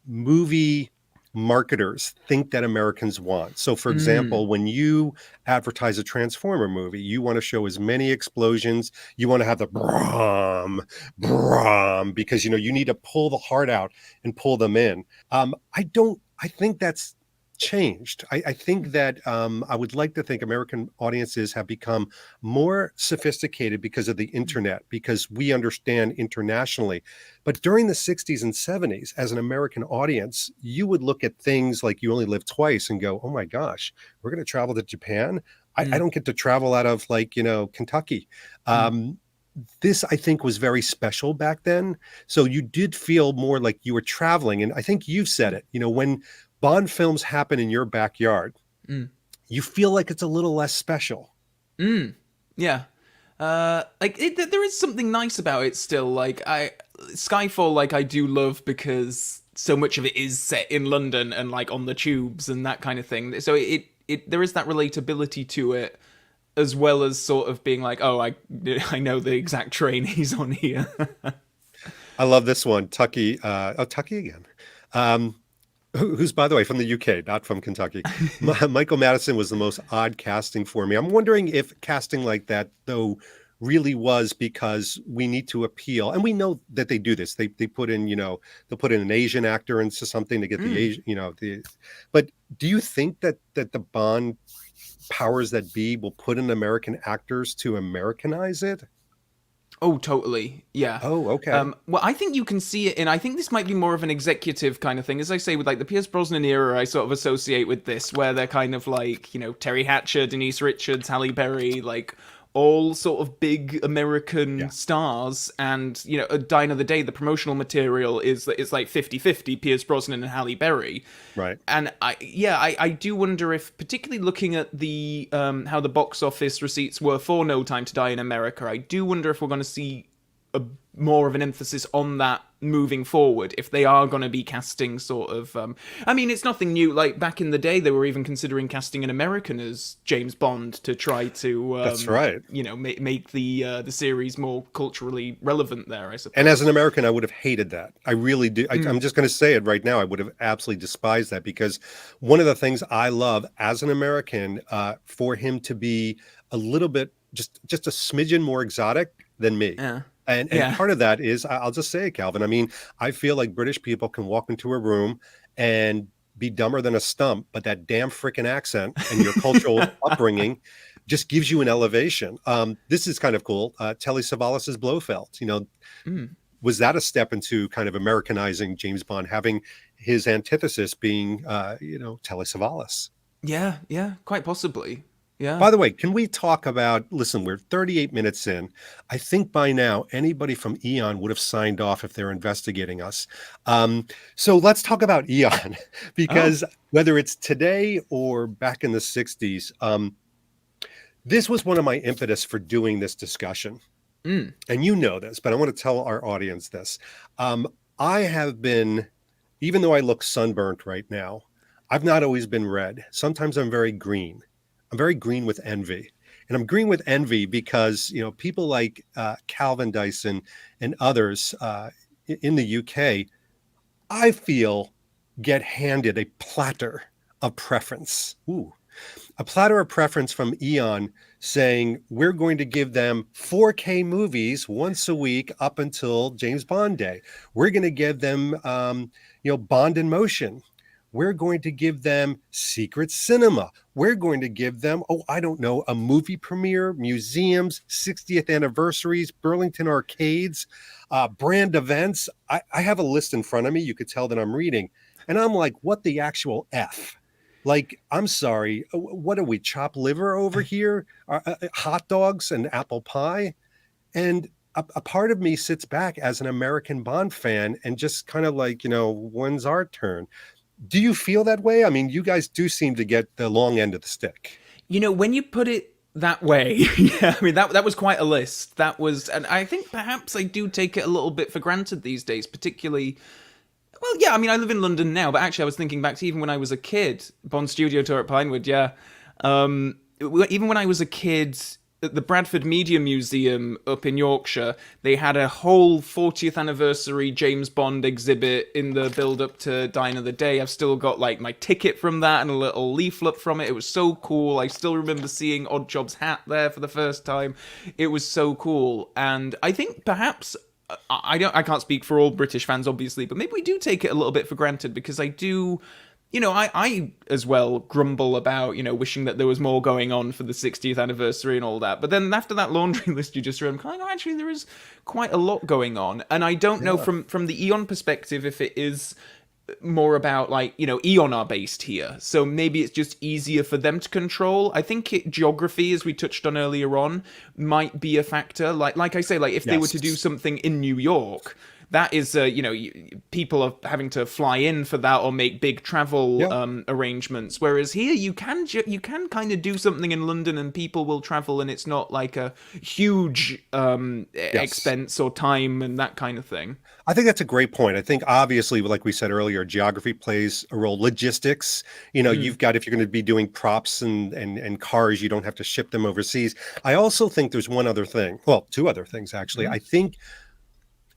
Speaker 5: movie marketers think that Americans want. So, for example, when you advertise a Transformer movie, you want to show as many explosions. You want to have the brom, because, you need to pull the heart out and pull them in. I think that's changed. I think that I would like to think American audiences have become more sophisticated because of the internet, because we understand internationally. But during the 60s and 70s, as an American audience, you would look at things like You Only Live Twice and go, oh my gosh, we're going to travel to Japan. I don't get to travel out of Kentucky. This, I think, was very special back then. So you did feel more like you were traveling. And I think you've said it, when Bond films happen in your backyard, you feel like it's a little less special.
Speaker 6: Yeah. There is something nice about it still. Skyfall, I do love because so much of it is set in London and on the tubes and that kind of thing. So there is that relatability to it, as well as sort of being I know the exact train he's on here.
Speaker 5: I love this one, Tucky. Tucky again. Who's, by the way, from the UK, not from Kentucky. Michael Madison was the most odd casting for me. I'm wondering if casting like that, though, really was because we need to appeal. And we know that they do this. They put in, they'll put in an Asian actor into something to get the Asian, but do you think that the Bond powers that be will put in American actors to Americanize it?
Speaker 6: Oh, totally. Yeah.
Speaker 5: Oh, okay.
Speaker 6: Well, I think you can see it I think this might be more of an executive kind of thing. As I say, with the Pierce Brosnan era, I sort of associate with this, where they're kind of Terry Hatcher, Denise Richards, Halle Berry, all sort of big American stars. And, at Die Another Day, the promotional material is 50-50 Pierce Brosnan and Halle Berry.
Speaker 5: Right.
Speaker 6: And I do wonder if, particularly looking at the how the box office receipts were for No Time to Die in America, I do wonder if we're going to see more of an emphasis on that moving forward, if they are going to be casting sort of it's nothing new. Back in the day, they were even considering casting an American as James Bond to try to
Speaker 5: that's right,
Speaker 6: make the series more culturally relevant there, I suppose.
Speaker 5: And as an American, I would have hated that. I really do. I'm just going to say it right now. I would have absolutely despised that, because one of the things I love as an American, for him to be a little bit just a smidgen more exotic than me. And part of that is, I'll just say it, Calvin. I mean, I feel like British people can walk into a room and be dumber than a stump, but that damn freaking accent and your cultural upbringing just gives you an elevation. This is kind of cool. Telly Savalas's Blofeld, was that a step into kind of Americanizing James Bond, having his antithesis being, Telly Savalas?
Speaker 6: Yeah, quite possibly. Yeah.
Speaker 5: By the way, can we talk about, listen, we're 38 minutes in. I think by now, anybody from Eon would have signed off if they're investigating us. So let's talk about Eon, because whether it's today or back in the 60s, this was one of my impetus for doing this discussion. And you know this, but I want to tell our audience this. I have been, even though I look sunburnt right now, I've not always been red. Sometimes I'm very green. I'm very green with envy. And I'm green with envy because, people like Calvin Dyson and others in the UK, I feel, get handed a platter of preference. A platter of preference from Eon saying, we're going to give them 4K movies once a week up until James Bond Day. We're going to give them, Bond in Motion. We're going to give them secret cinema. We're going to give them, I don't know, a movie premiere, museums, 60th anniversaries, Burlington arcades, brand events. I have a list in front of me. You could tell that I'm reading. And I'm like, what the actual F? Like, I'm sorry, what do we chop liver over here? Hot dogs and apple pie? And a part of me sits back as an American Bond fan and just kind of like, when's our turn? Do you feel that way? I mean, you guys do seem to get the long end of the stick.
Speaker 6: When you put it that way, yeah, I mean, that was quite a list. That was, and I think perhaps I do take it a little bit for granted these days, particularly. Well, yeah, I mean, I live in London now, but actually I was thinking back to even when I was a kid, Bond Studio Tour at Pinewood, yeah. Even when I was a kid, at the Bradford Media Museum up in Yorkshire, they had a whole 40th anniversary James Bond exhibit in the build-up to Die Another Day. I've still got, like, my ticket from that and a little leaflet from it. It was so cool. I still remember seeing Oddjob's hat there for the first time. It was so cool. And I think perhaps... I can't speak for all British fans, obviously, but maybe we do take it a little bit for granted, because I do, I as well grumble about, wishing that there was more going on for the 60th anniversary and all that. But then after that laundry list you just read, I'm kind of, actually, there is quite a lot going on. And I don't know from the Eon perspective if it is more about, like, Eon are based here, so maybe it's just easier for them to control. I think geography, as we touched on earlier on, might be a factor. Like I say, like, if they were to do something in New York, that is, people are having to fly in for that or make big travel arrangements. Whereas here, you can kind of do something in London and people will travel, and it's not like a huge expense or time and that kind of thing.
Speaker 5: I think that's a great point. I think obviously, like we said earlier, geography plays a role. Logistics, you've got, if you're going to be doing props and cars, you don't have to ship them overseas. I also think there's one other thing. Well, two other things, actually. I think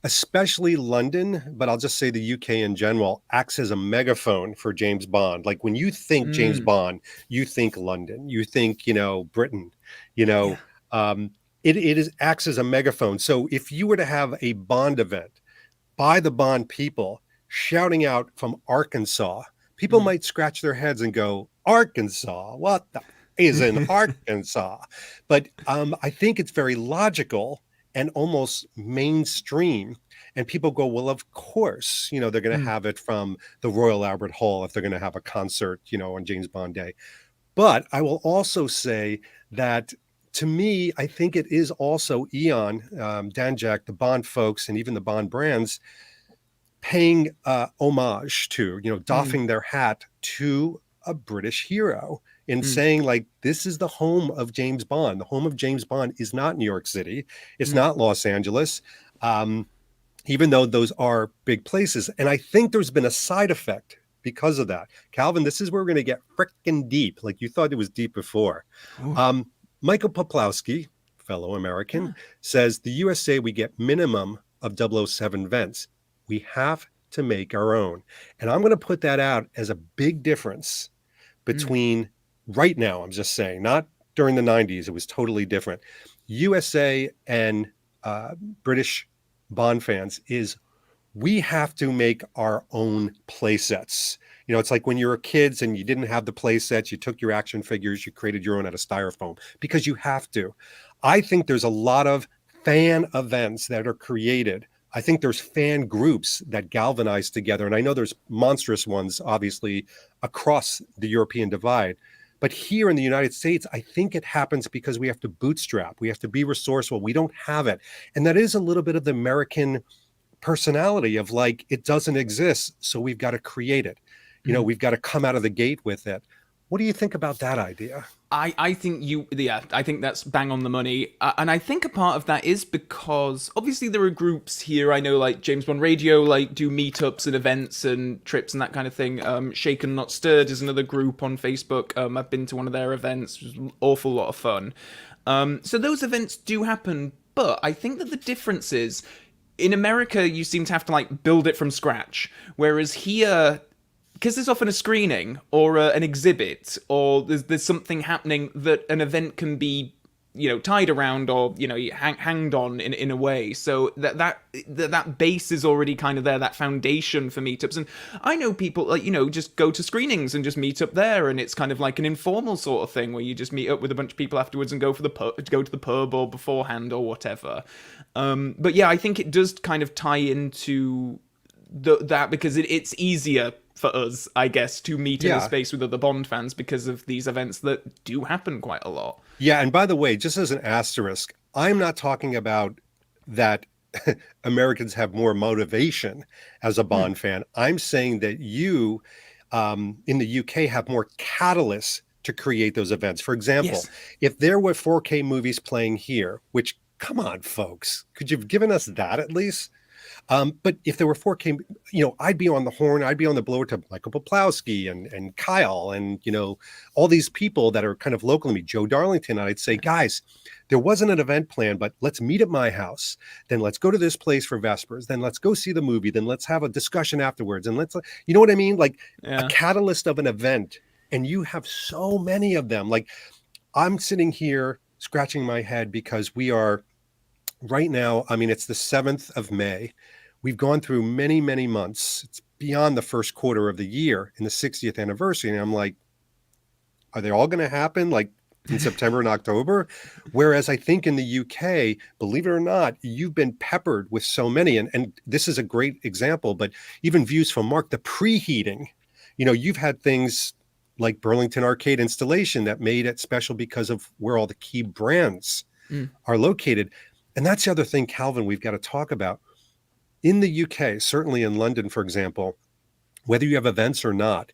Speaker 5: especially London, but I'll just say the UK in general, acts as a megaphone for James Bond. Like, when you think James Bond, you think London, you think, Britain, it acts as a megaphone. So if you were to have a Bond event by the Bond people shouting out from Arkansas, people might scratch their heads and go, Arkansas, what the is in Arkansas? But I think it's very logical and almost mainstream. And people go, well, of course, they're going to have it from the Royal Albert Hall if they're going to have a concert, on James Bond Day. But I will also say that, to me, I think it is also Eon, Danjak, the Bond folks, and even the Bond brands paying homage to, doffing their hat to a British hero in saying, like, this is the home of James Bond. The home of James Bond is not New York City. It's not Los Angeles, even though those are big places. And I think there's been a side effect because of that. Calvin, this is where we're going to get frickin' deep. Like, you thought it was deep before. Michael Poplawski, fellow American, says the USA, we get minimum of 007 vents. We have to make our own. And I'm going to put that out as a big difference between right now, I'm just saying, not during the 90s, it was totally different. USA and British Bond fans is we have to make our own play sets. It's like when you were kids and you didn't have the play sets, you took your action figures, you created your own out of styrofoam because you have to. I think there's a lot of fan events that are created. I think there's fan groups that galvanize together. And I know there's monstrous ones, obviously, across the European divide. But here in the United States, I think it happens because we have to bootstrap. We have to be resourceful. We don't have it. And that is a little bit of the American personality of, like, it doesn't exist, so we've got to create it. We've got to come out of the gate with it. What do you think about that idea?
Speaker 6: I think I think that's bang on the money. And I think a part of that is because obviously there are groups here. I know, like, James Bond Radio, like, do meetups and events and trips and that kind of thing. Shaken Not Stirred is another group on Facebook. I've been to one of their events. It was an awful lot of fun. So those events do happen. But I think that the difference is, in America, you seem to have to, like, build it from scratch. Whereas here, because there's often a screening or an exhibit, or there's something happening that an event can be tied around or hanged on in a way. So that base is already kind of there, that foundation for meetups. And I know people just go to screenings and just meet up there, and it's kind of like an informal sort of thing where you just meet up with a bunch of people afterwards and go to the pub or beforehand or whatever. But yeah, I think it does kind of tie into that because it's easier for us, I guess, to meet in a space with other Bond fans because of these events that do happen quite a lot.
Speaker 5: Yeah, and by the way, just as an asterisk, I'm not talking about that Americans have more motivation as a Bond fan. I'm saying that you, in the UK, have more catalysts to create those events. For example, if there were 4K movies playing here, which, come on, folks, could you have given us that at least? But if there were 4K, I'd be on the horn, I'd be on the blower to Michael Poplawski and Kyle and, all these people that are kind of local to me, Joe Darlington. I'd say, guys, there wasn't an event plan, but let's meet at my house. Then let's go to this place for Vespers. Then let's go see the movie. Then let's have a discussion afterwards. And you know what I mean? Like a catalyst of an event. And you have so many of them. Like I'm sitting here scratching my head because we are right now, it's the 7th of May. We've gone through many, many months. It's beyond the first quarter of the year in the 60th anniversary. And I'm like, are they all going to happen like in September and October? Whereas I think in the UK, believe it or not, you've been peppered with so many. And this is a great example, but even views from Mark, the preheating, you've had things like Burlington Arcade Installation that made it special because of where all the key brands are located. And that's the other thing, Calvin, we've got to talk about. In the UK, certainly in London, for example, whether you have events or not,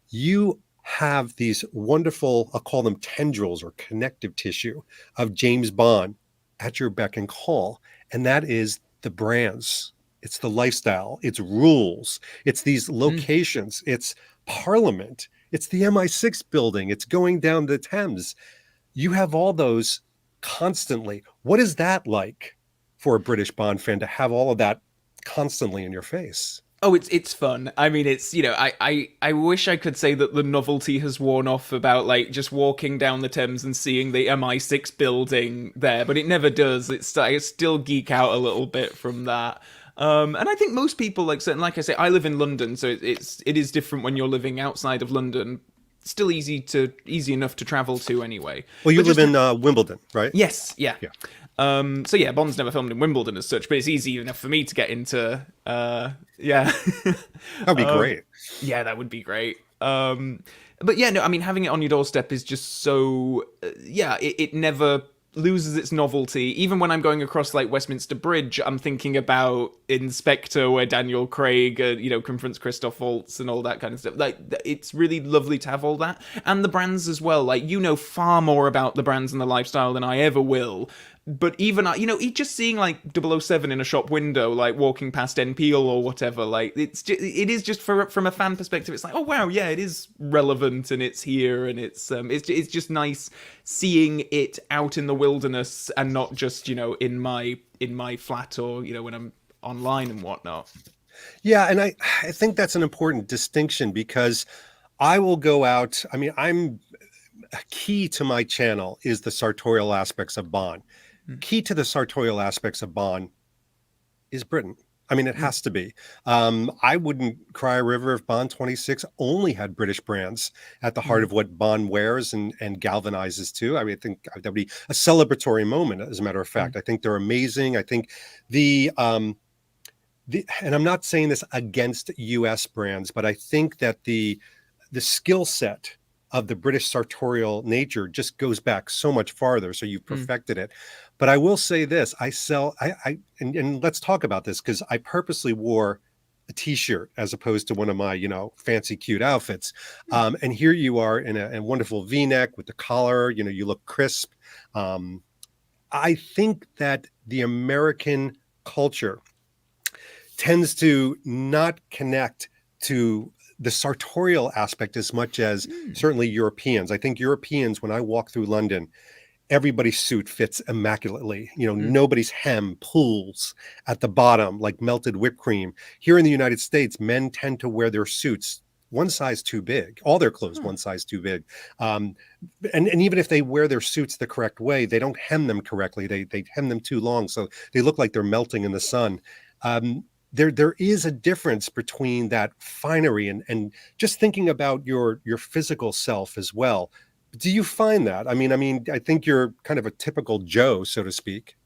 Speaker 5: you have these wonderful, I'll call them tendrils or connective tissue of James Bond at your beck and call. And that is the brands. It's the lifestyle. It's rules. It's these locations. It's Parliament. It's the MI6 building. It's going down the Thames. You have all those constantly. What is that like for a British Bond fan to have all of that constantly in your face?
Speaker 6: Oh, it's fun. It's I wish I could say that the novelty has worn off about like just walking down the Thames and seeing the MI6 building there, but it never does. I still geek out a little bit from that. And I think most people like I say, I live in London, so it is different when you're living outside of London. Still easy enough to travel to anyway.
Speaker 5: Well, you live in Wimbledon, right?
Speaker 6: Yes, yeah. So yeah, Bond's never filmed in Wimbledon as such, but it's easy enough for me to get into.
Speaker 5: That'd be great.
Speaker 6: Yeah, that would be great. But yeah, no, having it on your doorstep is just so. It never loses its novelty. Even when I'm going across like Westminster Bridge, I'm thinking about Inspector, where Daniel Craig, confronts Christoph Waltz and all that kind of stuff. Like, it's really lovely to have all that, and the brands as well. Like, far more about the brands and the lifestyle than I ever will. But even, just seeing like 007 in a shop window, like walking past NPL or whatever, like it is just from a fan perspective, it's like, oh wow, yeah, it is relevant and it's here and it's just nice seeing it out in the wilderness and not just in my flat or when I'm online and whatnot.
Speaker 5: Yeah, and I think that's an important distinction because I will go out. I'm key to my channel is the sartorial aspects of Bond. Key to the sartorial aspects of Bond is Britain. It has to be. I wouldn't cry a river if Bond 26 only had British brands at the heart of what Bond wears and galvanizes to. I think that would be a celebratory moment, as a matter of fact. I think they're amazing. I think and I'm not saying this against US brands, but I think that the skill set of the British sartorial nature just goes back so much farther. So you've perfected it. But I will say this, and let's talk about this because I purposely wore a t-shirt as opposed to one of my, fancy, cute outfits. And here you are in a wonderful V-neck with the collar, you look crisp. I think that the American culture tends to not connect to the sartorial aspect as much as certainly Europeans. I think Europeans, when I walk through London, everybody's suit fits immaculately. Nobody's hem pulls at the bottom like melted whipped cream. Here in the United States, men tend to wear their suits one size too big. All their clothes one size too big. Um, and even if they wear their suits the correct way, they don't hem them correctly. They hem them too long, so they look like they're melting in the sun. There is a difference between that finery and just thinking about your physical self as well. Do you find that? I think you're kind of a typical Joe, so to speak.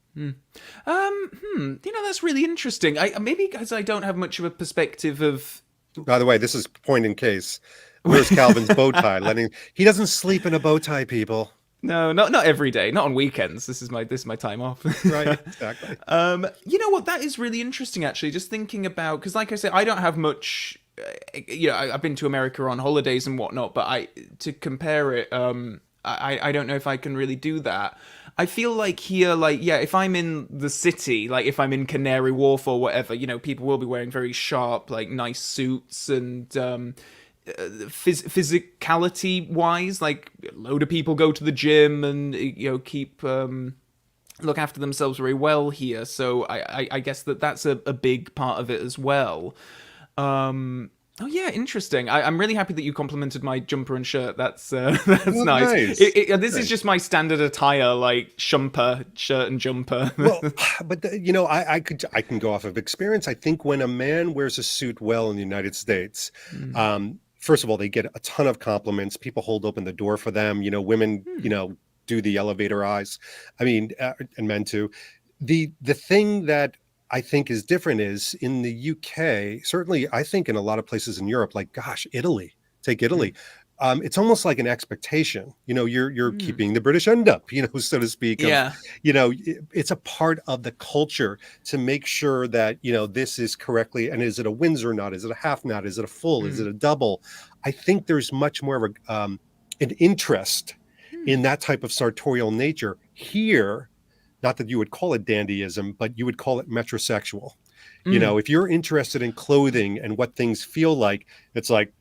Speaker 6: That's really interesting. Maybe because I don't have much of a perspective of.
Speaker 5: By the way, this is point in case. Where's Calvin's bow tie? He doesn't sleep in a bow tie, people.
Speaker 6: No, not every day, not on weekends. This is my time off.
Speaker 5: Right, exactly.
Speaker 6: You know what? That is really interesting, actually. Just thinking about, because like I said, I don't have much. I've been to America on holidays and whatnot, but to compare it, I don't know if I can really do that. I feel like here, if I'm in the city, like if I'm in Canary Wharf or whatever, people will be wearing very sharp, nice suits and physicality wise, like a load of people go to the gym and keep look after themselves very well here. So I guess that's a big part of it as well. Oh yeah, interesting. I'm really happy that you complimented my jumper and shirt. That's nice. This is just my standard attire, like shumper, shirt and jumper.
Speaker 5: Well, but I can go off of experience. I think when a man wears a suit well in the United States, first of all, they get a ton of compliments. People hold open the door for them. Women, do the elevator eyes. And men too. The thing that I think is different is in the UK, certainly I think in a lot of places in Europe, like, gosh, Italy, take Italy. It's almost like an expectation, you're keeping the British end up, so to speak. It's a part of the culture to make sure that, this is correctly. And is it a Windsor knot? Is it a half knot? Is it a full? Is it a double? I think there's much more of an interest in that type of sartorial nature here. Not that you would call it dandyism, but you would call it metrosexual. If you're interested in clothing and what things feel like, it's like,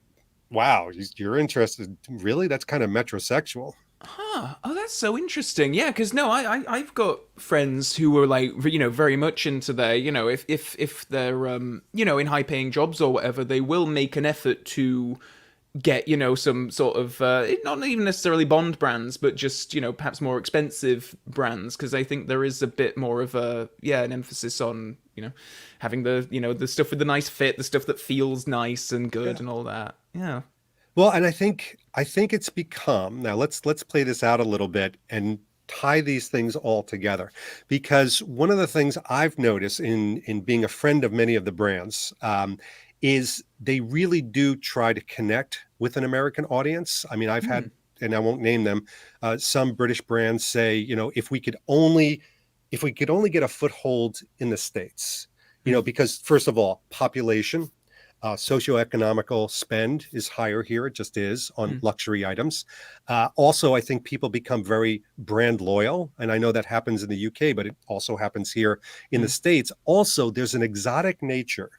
Speaker 5: wow, you're interested. Really? That's kind of metrosexual.
Speaker 6: Huh. Oh, that's so interesting. Yeah, because I've got friends who were very much into their, if they're, in high paying jobs or whatever, they will make an effort to get some sort of not even necessarily Bond brands, but just perhaps more expensive brands, because I think there is a bit more of an emphasis on having the stuff with the nice fit, the stuff that feels nice and good and all that. Yeah.
Speaker 5: Well, and I think it's become, now let's play this out a little bit and tie these things all together, because one of the things I've noticed in being a friend of many of the brands is they really do try to connect with an American audience. I've had, and I won't name them, some British brands say, if we could only get a foothold in the States, because first of all, population, socioeconomical spend is higher here. It just is on luxury items. Also, I think people become very brand loyal. And I know that happens in the UK, but it also happens here in the States. Also, there's an exotic nature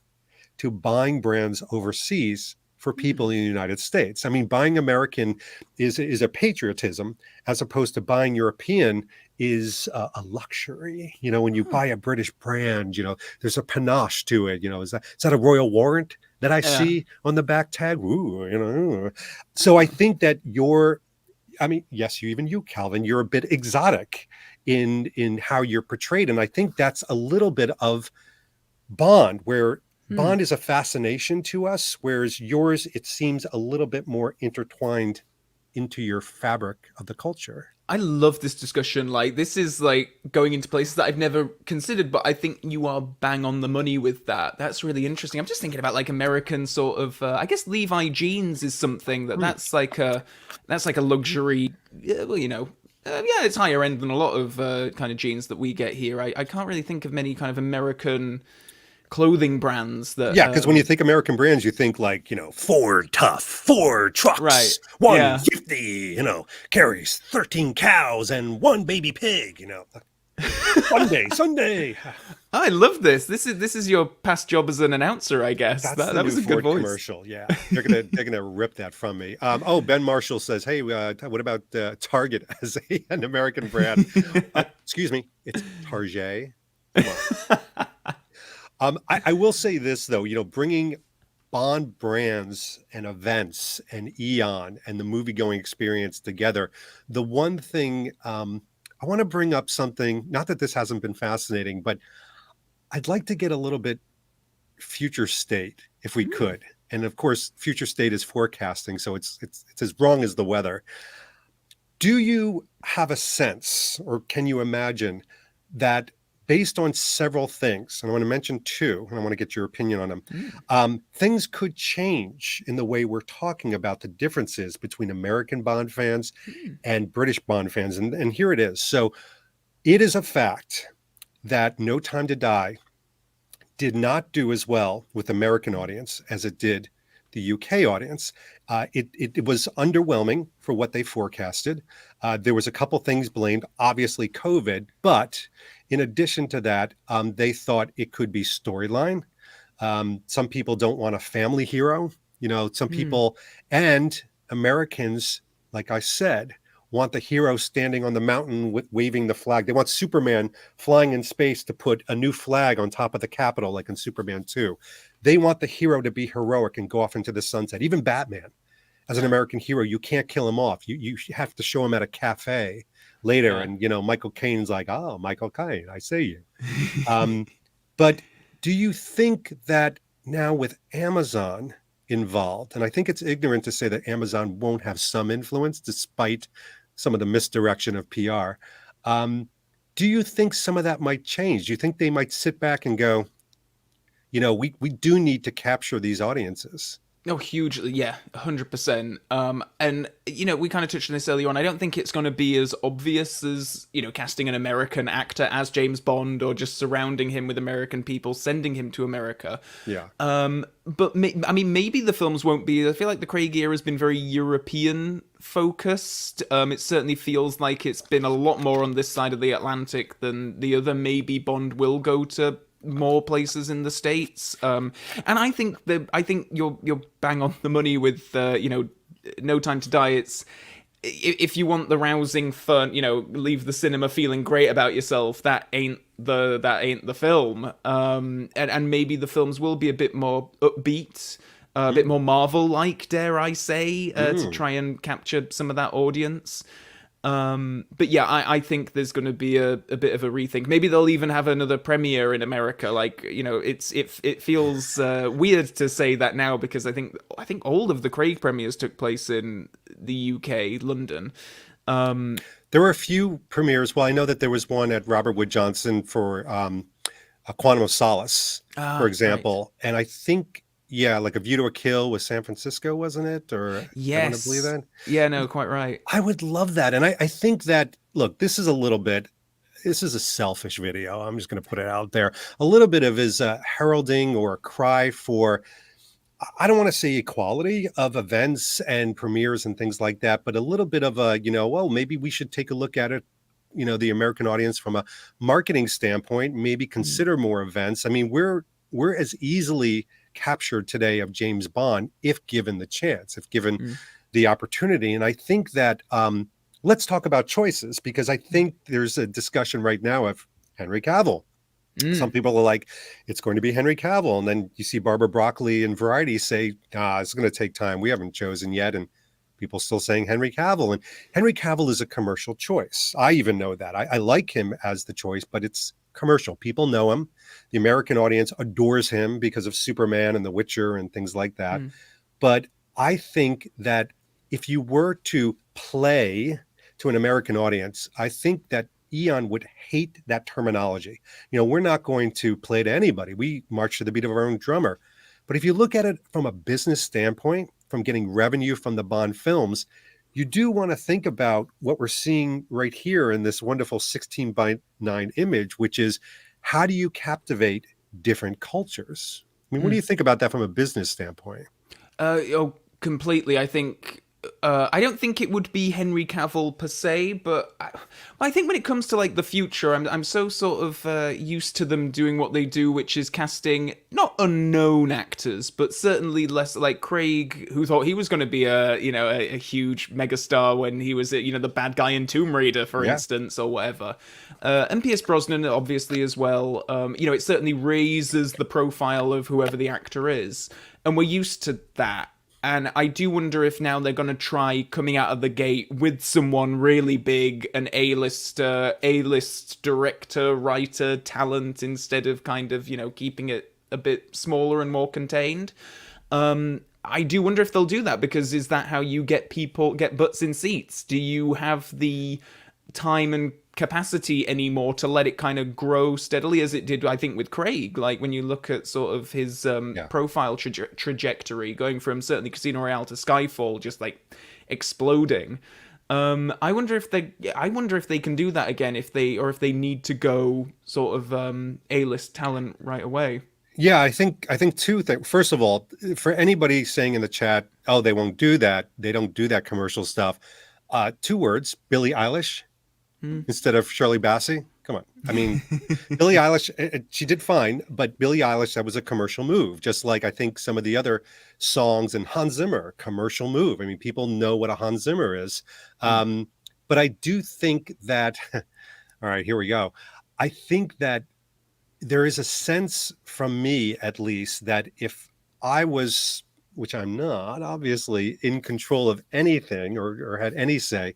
Speaker 5: to buying brands overseas for people in the United States. Buying American is a patriotism, as opposed to buying European is a luxury. When you buy a British brand, there's a panache to it. Is that a royal warrant that I see on the back tag? Ooh, So I think that yes, you, Calvin, you're a bit exotic in how you're portrayed. And I think that's a little bit of Bond, where Bond is a fascination to us, whereas yours, it seems a little bit more intertwined into your fabric of the culture.
Speaker 6: I love this discussion. This is going into places that I've never considered, but I think you are bang on the money with that. That's really interesting. I'm just thinking about American sort of, I guess Levi jeans is something that's like a luxury, it's higher end than a lot of kind of jeans that we get here. I can't really think of many kind of American clothing brands that
Speaker 5: because when you think American brands, you think Ford Tough, Ford trucks, right? 150, carries 13 cows and one baby pig, Sunday.
Speaker 6: I love this. This is your past job as an announcer, I guess.
Speaker 5: That was a
Speaker 6: good voice.
Speaker 5: Commercial. Yeah, they're gonna rip that from me. Ben Marshall says, "Hey, what about Target as an American brand?" Excuse me, it's Target. Come on. I will say this though, bringing Bond brands and events and Eon and the movie going experience together, the one thing I want to bring up something, not that this hasn't been fascinating, but I'd like to get a little bit future state if we could. And of course, future state is forecasting, so it's as wrong as the weather. Do you have a sense, or can you imagine that based on several things, and I want to mention two, and I want to get your opinion on them, things could change in the way we're talking about the differences between American Bond fans and British Bond fans. And here it is. So it is a fact that No Time to Die did not do as well with American audience as it did the UK audience. It was underwhelming for what they forecasted. There was a couple things blamed, obviously COVID, but in addition to that, they thought it could be storyline. Some people don't want a family hero, some people, and Americans, like I said, want the hero standing on the mountain waving the flag. They want Superman flying in space to put a new flag on top of the Capitol, like in Superman 2. They want the hero to be heroic and go off into the sunset. Even Batman, as an American hero, you can't kill him off. You have to show him at a cafe later. Yeah. And, Michael Caine's like, oh, Michael Caine, I see you. But do you think that now with Amazon involved, and I think it's ignorant to say that Amazon won't have some influence despite some of the misdirection of PR. Do you think some of that might change? Do you think they might sit back and go, we do need to capture these audiences?
Speaker 6: Oh, hugely. Yeah, 100%. And, we kind of touched on this earlier on. I don't think it's going to be as obvious as, casting an American actor as James Bond or just surrounding him with American people, sending him to America.
Speaker 5: Yeah.
Speaker 6: But, maybe the films won't be. I feel like the Craig era has been very European focused. It certainly feels like it's been a lot more on this side of the Atlantic than the other. Maybe Bond will go to more places in the States, and I think you're bang on the money with No Time to Die. It's, if you want the rousing fun, leave the cinema feeling great about yourself, that ain't the film. And maybe the films will be a bit more upbeat, a bit more Marvel-like, dare I say, to try and capture some of that audience. But yeah, I think there's going to be a bit of a rethink. Maybe they'll even have another premiere in America. Like, it feels weird to say that now, because I think all of the Craig premieres took place in the UK, London.
Speaker 5: There were a few premieres. Well, I know that there was one at Robert Wood Johnson for a Quantum of Solace, for example. Right. And I think, like A View to a Kill was San Francisco, wasn't it? Or
Speaker 6: yes.
Speaker 5: I want to believe that.
Speaker 6: Yeah, no, quite right.
Speaker 5: I would love that. And I think that, look, this is a selfish video. I'm just going to put it out there. A little bit of his heralding or a cry for, I don't want to say equality of events and premieres and things like that, but a little bit of a, maybe we should take a look at it, the American audience from a marketing standpoint, maybe consider more events. I mean, we're as easily captured today of James Bond if given the chance, if given the opportunity. And I think that let's talk about choices, because I think there's a discussion right now of Henry Cavill. Some people are like, it's going to be Henry Cavill. And then you see Barbara Broccoli in Variety say, it's going to take time. We haven't chosen yet. And people still saying Henry Cavill. And Henry Cavill is a commercial choice. I even know that. I like him as the choice, but it's commercial. People know him. The American audience adores him because of Superman and The Witcher and things like that. But I think that if you were to play to an American audience, I think that Eon would hate that terminology. We're not going to play to anybody. We march to the beat of our own drummer. But if you look at it from a business standpoint, from getting revenue from the Bond films, you do want to think about what we're seeing right here in this wonderful 16:9 image, which is, how do you captivate different cultures? I mean, what do you think about that from a business standpoint?
Speaker 6: Completely. I think I don't think it would be Henry Cavill per se, but I think when it comes to like the future, I'm so sort of used to them doing what they do, which is casting not unknown actors, but certainly less like Craig, who thought he was going to be a huge megastar when he was the bad guy in Tomb Raider, for
Speaker 5: Yeah.
Speaker 6: instance, or whatever. And Pierce Brosnan, obviously as well. It certainly raises the profile of whoever the actor is, and we're used to that. And I do wonder if now they're going to try coming out of the gate with someone really big, an A-list director, writer, talent, instead of kind of, keeping it a bit smaller and more contained. I do wonder if they'll do that, because is that how you get butts in seats? Do you have the time and capacity anymore to let it kind of grow steadily as it did, I think, with Craig? Like when you look at sort of his
Speaker 5: Yeah.
Speaker 6: profile trajectory, going from certainly Casino Royale to Skyfall, just like exploding. I wonder if they can do that again, if they need to go sort of A-list talent right away.
Speaker 5: Yeah, I think two things. First of all, for anybody saying in the chat, "Oh, they won't do that. They don't do that commercial stuff." Two words: Billie Eilish instead of Shirley Bassey. Come on. I mean, Billie Eilish, she did fine, but Billie Eilish, that was a commercial move. Just like I think some of the other songs and Hans Zimmer, commercial move. I mean, people know what a Hans Zimmer is. But I do think that, all right, here we go. I think that there is a sense from me, at least, that if I was, which I'm not, obviously, in control of anything or had any say,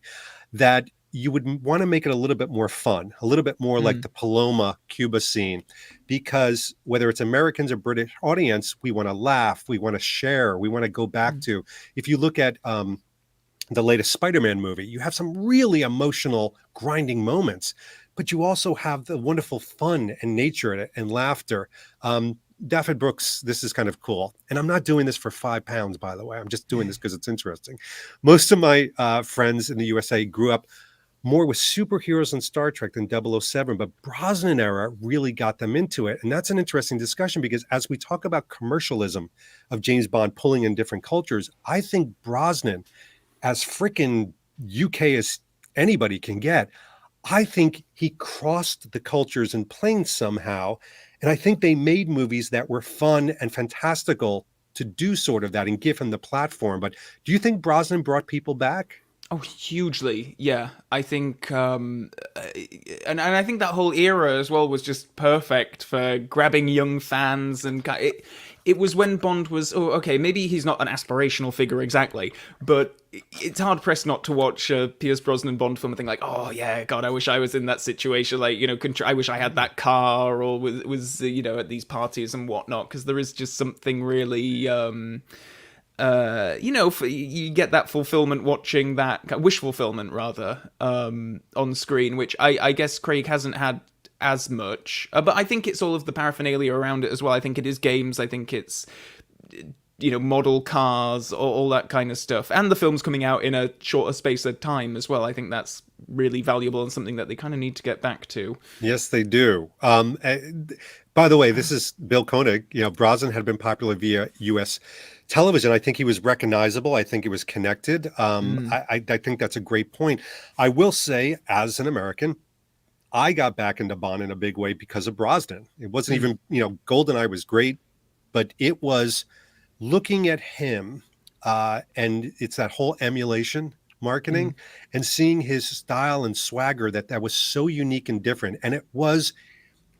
Speaker 5: that you would want to make it a little bit more fun, a little bit more like the Paloma Cuba scene, because whether it's Americans or British audience, we want to laugh, we want to share, we want to go back to. If you look at the latest Spider-Man movie, you have some really emotional, grinding moments, but you also have the wonderful fun and nature in it and laughter. Dafford Brooks, this is kind of cool. And I'm not doing this for £5, by the way. I'm just doing this because it's interesting. Most of my friends in the USA grew up more with superheroes and Star Trek than 007, but Brosnan era really got them into it. And that's an interesting discussion, because as we talk about commercialism of James Bond pulling in different cultures, I think Brosnan, as freaking UK as anybody can get, I think he crossed the cultures and planes somehow. And I think they made movies that were fun and fantastical to do sort of that and give him the platform. But do you think Brosnan brought people back?
Speaker 6: Oh, hugely. Yeah. I think, and I think that whole era as well was just perfect for grabbing young fans. And it was when Bond was, oh, okay, maybe he's not an aspirational figure exactly, but it's hard pressed not to watch a Pierce Brosnan Bond film and think like, oh yeah, God, I wish I was in that situation. Like, I wish I had that car, or was at these parties and whatnot, because there is just something really, you get that fulfillment watching that wish fulfillment rather on screen, which I guess Craig hasn't had as much. But I think it's all of the paraphernalia around it as well. I think it is games. I think it's model cars, all that kind of stuff, and the film's coming out in a shorter space of time as well. I think that's really valuable and something that they kind of need to get back to.
Speaker 5: Yes, they do. By the way, this is Bill Koenig. Brosnan had been popular via U.S. television. I think he was recognizable. I think he was connected. I think that's a great point. I will say, as an American, I got back into Bond in a big way because of Brosnan. It wasn't even, GoldenEye was great, but it was looking at him, and it's that whole emulation marketing and seeing his style and swagger that was so unique and different. And it was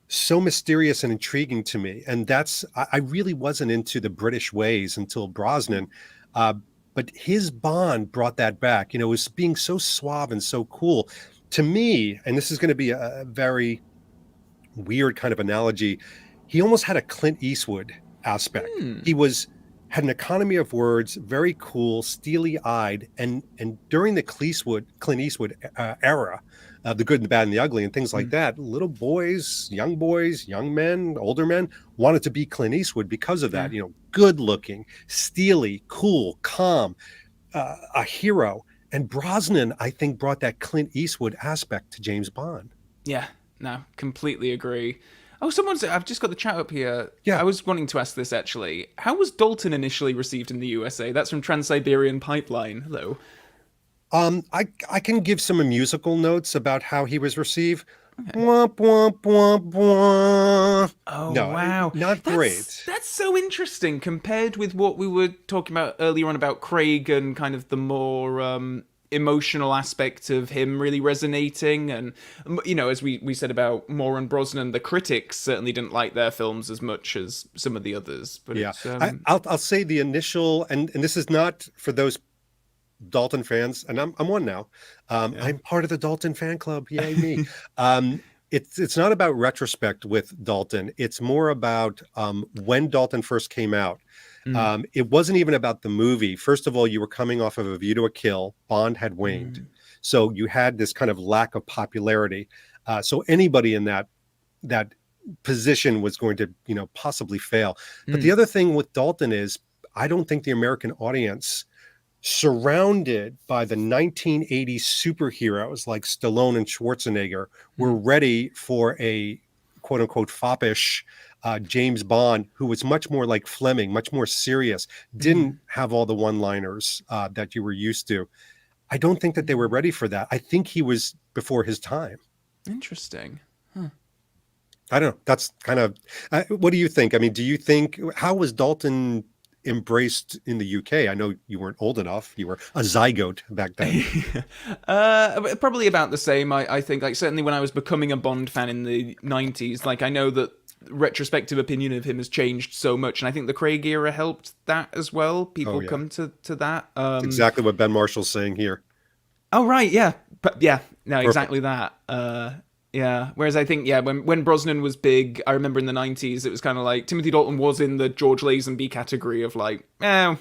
Speaker 5: so mysterious and intriguing to me. And I really wasn't into the British ways until Brosnan. But his Bond brought that back. It was being so suave and so cool. To me, and this is going to be a very weird kind of analogy, he almost had a Clint Eastwood aspect. He had an economy of words, very cool, steely-eyed, and during the Clint Eastwood era, the good and the bad and the ugly and things like that, little boys, young men, older men wanted to be Clint Eastwood because of that. Good-looking, steely, cool, calm, a hero. And Brosnan, I think, brought that Clint Eastwood aspect to James Bond.
Speaker 6: Yeah, no, completely agree. Oh, I've just got the chat up here.
Speaker 5: Yeah.
Speaker 6: I was wanting to ask this actually. How was Dalton initially received in the USA? That's from Trans-Siberian Pipeline. Hello.
Speaker 5: I can give some musical notes about how he was received. Womp womp womp womp.
Speaker 6: Oh,
Speaker 5: No,
Speaker 6: wow.
Speaker 5: not great.
Speaker 6: That's so interesting compared with what we were talking about earlier on about Craig and kind of the more emotional aspect of him really resonating. And, as we said about Moore and Brosnan, the critics certainly didn't like their films as much as some of the others. But
Speaker 5: Yeah,
Speaker 6: it's,
Speaker 5: I'll say the initial, and this is not for those Dalton fans, and I'm one now. I'm part of the Dalton fan club. Yay me! It's not about retrospect with Dalton. It's more about when Dalton first came out. It wasn't even about the movie. First of all, you were coming off of A View to a Kill. Bond had waned, so you had this kind of lack of popularity. So anybody in that position was going to, possibly fail. But the other thing with Dalton is, I don't think the American audience, surrounded by the 1980s superheroes like Stallone and Schwarzenegger, were ready for a quote unquote foppish James Bond, who was much more like Fleming, much more serious, didn't have all the one-liners that you were used to. I don't think that they were ready for that. I think he was before his time.
Speaker 6: Interesting.
Speaker 5: I don't know. That's kind of, what do you think? I mean, how was Dalton embraced in the UK? I know you weren't old enough. You were a zygote back then.
Speaker 6: Probably about the same. I think, like, certainly when I was becoming a Bond fan in the 90s, like, I know that retrospective opinion of him has changed so much, and I think the Craig era helped that as well. People come to that.
Speaker 5: Exactly what Ben Marshall's saying here.
Speaker 6: Oh, right, yeah. But yeah, no,
Speaker 5: Perfect.
Speaker 6: exactly that. Yeah. Whereas I think, when Brosnan was big, I remember in the 90s, it was kind of like Timothy Dalton was in the George Lazenby category of like, we're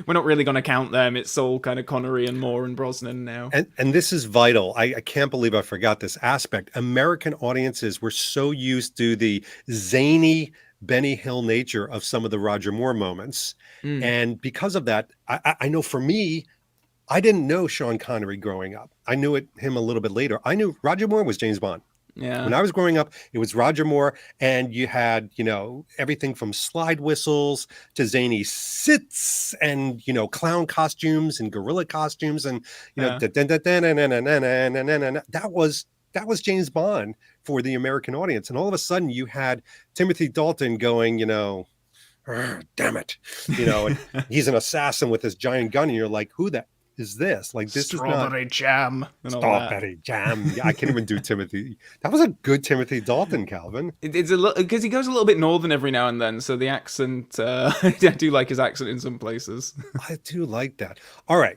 Speaker 6: not really going to count them. It's all kind of Connery and Moore and Brosnan now.
Speaker 5: And this is vital. I can't believe I forgot this aspect. American audiences were so used to the zany Benny Hill nature of some of the Roger Moore moments. And because of that, I know for me, I didn't know Sean Connery growing up. I knew him a little bit later. I knew Roger Moore was James Bond.
Speaker 6: Yeah.
Speaker 5: When I was growing up, it was Roger Moore, and you had, everything from slide whistles to zany sits and, clown costumes and gorilla costumes and, that was James Bond for the American audience. And all of a sudden you had Timothy Dalton going, damn it, and he's an assassin with this giant gun, and you're like, who the is this? Like, this
Speaker 6: Strawberry
Speaker 5: is
Speaker 6: jam.
Speaker 5: not strawberry jam. Yeah, I can't even do Timothy. That was a good Timothy Dalton, Calvin.
Speaker 6: It's a little because he goes a little bit northern every now and then, so the accent. I do like his accent in some places.
Speaker 5: I do like that. All right,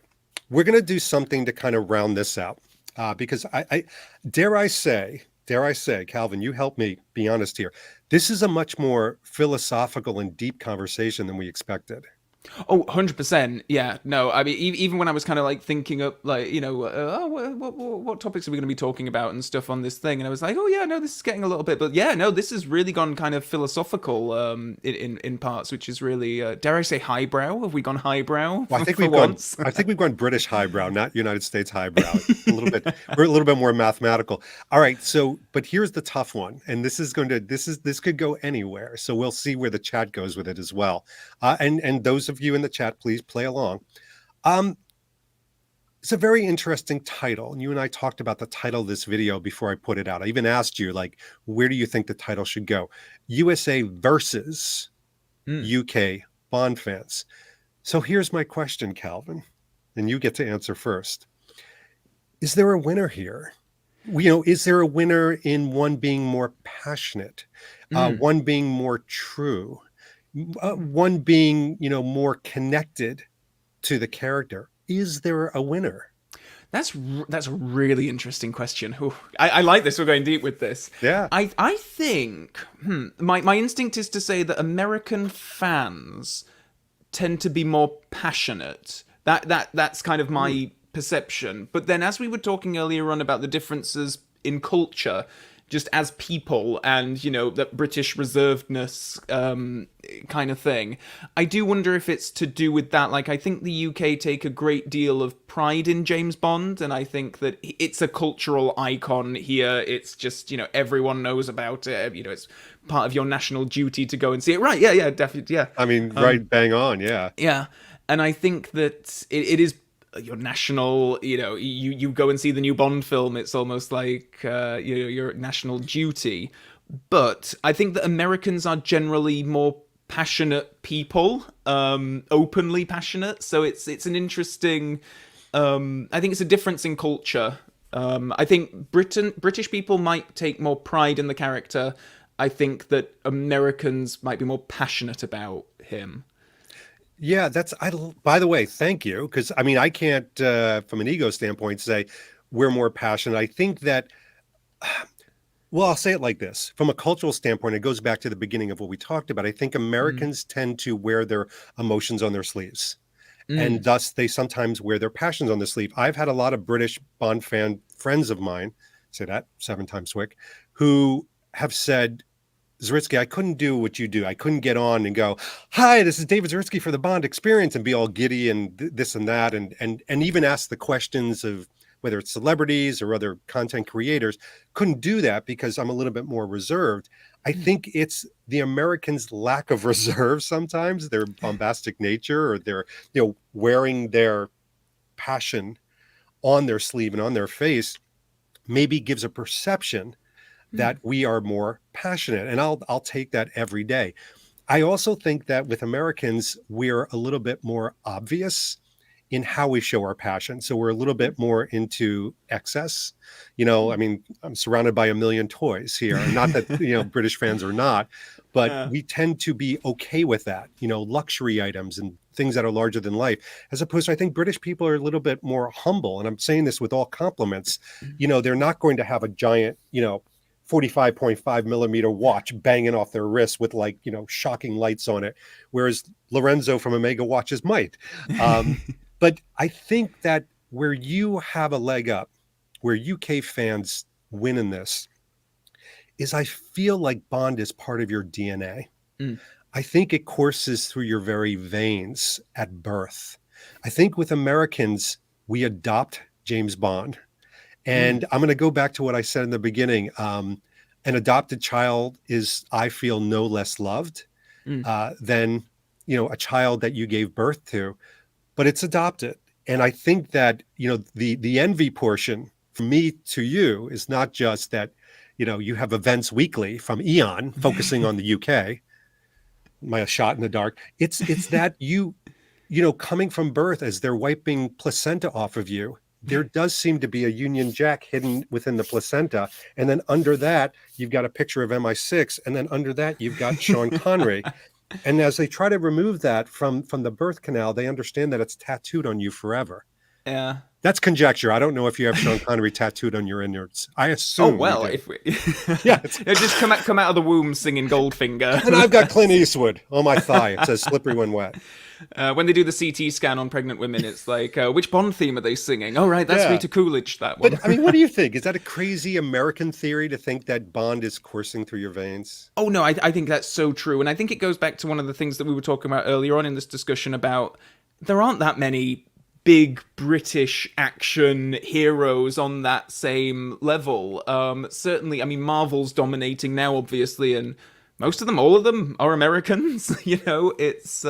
Speaker 5: we're gonna do something to kind of round this out because I dare I say, Calvin, you help me be honest here. This is a much more philosophical and deep conversation than we expected.
Speaker 6: Oh, 100%. Yeah. No, I mean, even when I was kind of like thinking up, like, what topics are we going to be talking about and stuff on this thing? And I was like, oh, yeah, no, this is getting a little bit. But yeah, no, this has really gone kind of philosophical in parts, which is really, dare I say, highbrow? Have we gone highbrow?
Speaker 5: Well, I think we've gone British highbrow, not United States highbrow. We're a little bit more mathematical. All right. So, but here's the tough one. And this could go anywhere. So we'll see where the chat goes with it as well. And those of you in the chat, please play along. It's a very interesting title. And you and I talked about the title of this video before I put it out. I even asked you, like, where do you think the title should go? USA versus UK Bond fans. So here's my question, Calvin, and you get to answer first. Is there a winner here? Is there a winner in one being more passionate, one being more true? One being, more connected to the character. Is there a winner?
Speaker 6: That's a really interesting question. Ooh, I like this. We're going deep with this.
Speaker 5: Yeah.
Speaker 6: I think my instinct is to say that American fans tend to be more passionate. That's kind of my perception. But then, as we were talking earlier on about the differences in culture, just as people, and that British reservedness kind of thing. I do wonder if it's to do with that. Like, I think the UK take a great deal of pride in James Bond, and I think that it's a cultural icon here. It's just, everyone knows about it. It's part of your national duty to go and see it. Right? Yeah, definitely. Yeah.
Speaker 5: I mean, right, bang on. Yeah.
Speaker 6: Yeah, and I think that it is your national, you go and see the new Bond film. It's almost like your national duty. But I think that Americans are generally more passionate people, openly passionate. So it's an interesting. I think it's a difference in culture. I think British people might take more pride in the character. I think that Americans might be more passionate about him.
Speaker 5: Yeah, by the way, thank you. Because I mean, I can't, from an ego standpoint, say we're more passionate. I think that, well, I'll say it like this. From a cultural standpoint, it goes back to the beginning of what we talked about. I think Americans tend to wear their emotions on their sleeves. And thus they sometimes wear their passions on the sleeve. I've had a lot of British Bond fan friends of mine, say that 7 times quick, who have said, Zaritsky, I couldn't do what you do. I couldn't get on and go, hi, this is David Zaritsky for the Bond Experience, and be all giddy and this and that, and even ask the questions of whether it's celebrities or other content creators. Couldn't do that because I'm a little bit more reserved. I think it's the Americans' lack of reserve sometimes, their bombastic nature, or their, wearing their passion on their sleeve and on their face, maybe gives a perception that we are more passionate. And I'll take that every day. I also think that with Americans, we're a little bit more obvious in how we show our passion. So we're a little bit more into excess. I mean, I'm surrounded by a million toys here. Not that, British fans are not, but we tend to be okay with that, luxury items and things that are larger than life, as opposed to, I think British people are a little bit more humble. And I'm saying this with all compliments. They're not going to have a giant, 45.5 millimeter watch banging off their wrist with shocking lights on it, whereas Lorenzo from Omega Watches might. But I think that where you have a leg up, where UK fans win in this, is I feel like Bond is part of your DNA. I think it courses through your very veins at birth. I think with Americans, we adopt James Bond. And I'm going to go back to what I said in the beginning. An adopted child is, I feel, no less loved than, a child that you gave birth to, but it's adopted. And I think that, the envy portion from me to you is not just that, you have events weekly from Eon focusing on the UK, my shot in the dark. It's that coming from birth, as they're wiping placenta off of you, there does seem to be a Union Jack hidden within the placenta. And then under that, you've got a picture of MI6. And then under that, you've got Sean Connery. And as they try to remove that from the birth canal, they understand that it's tattooed on you forever.
Speaker 6: Yeah.
Speaker 5: That's conjecture. I don't know if you have Sean Connery tattooed on your innards. I assume.
Speaker 6: Oh, well, if we...
Speaker 5: yeah.
Speaker 6: Just come out of the womb singing Goldfinger.
Speaker 5: And I've got Clint Eastwood on my thigh. It says slippery when wet.
Speaker 6: When they do the CT scan on pregnant women, it's like, which Bond theme are they singing? Oh, right, that's Rita Coolidge, that one.
Speaker 5: But, I mean, what do you think? Is that a crazy American theory to think that Bond is coursing through your veins?
Speaker 6: Oh, no, I think that's so true. And I think it goes back to one of the things that we were talking about earlier on in this discussion about there aren't that many big British action heroes on that same level. Certainly, I mean, Marvel's dominating now, obviously, and most of them, all of them, are Americans. It's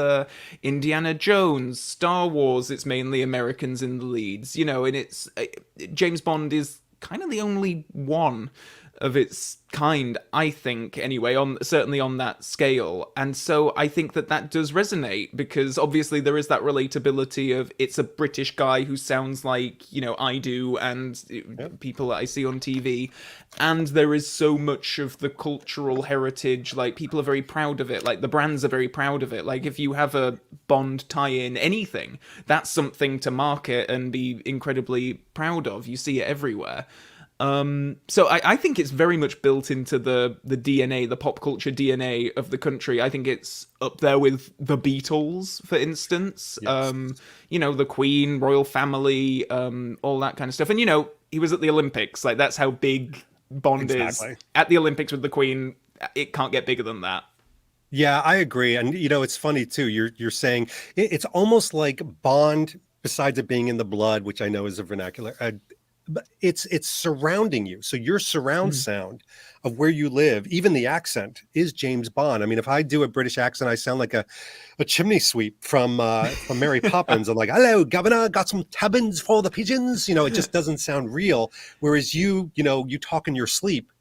Speaker 6: Indiana Jones, Star Wars, it's mainly Americans in the leads, and it's James Bond is kind of the only one of its kind, I think, anyway, certainly on that scale. And so I think that does resonate, because obviously there is that relatability of it's a British guy who sounds like, I do, and people that I see on TV. And there is so much of the cultural heritage, like people are very proud of it, like the brands are very proud of it. Like if you have a Bond tie-in anything, that's something to market and be incredibly proud of. You see it everywhere. So I think it's very much built into the DNA, the pop culture DNA of the country. I think it's up there with the Beatles, for instance. Yes. The Queen, royal family, all that kind of stuff. And, he was at the Olympics. Like, that's how big Bond
Speaker 5: Exactly.
Speaker 6: is at the Olympics with the Queen. It can't get bigger than that.
Speaker 5: Yeah, I agree. And it's funny too. You're saying it's almost like Bond, besides it being in the blood, which I know is a vernacular, but it's surrounding you. So your surround sound of where you live, even the accent, is James Bond. I mean, if I do a British accent, I sound like a chimney sweep from Mary Poppins. I'm like, "Hello, Governor, got some tubbins for the pigeons." It just doesn't sound real. Whereas you talk in your sleep,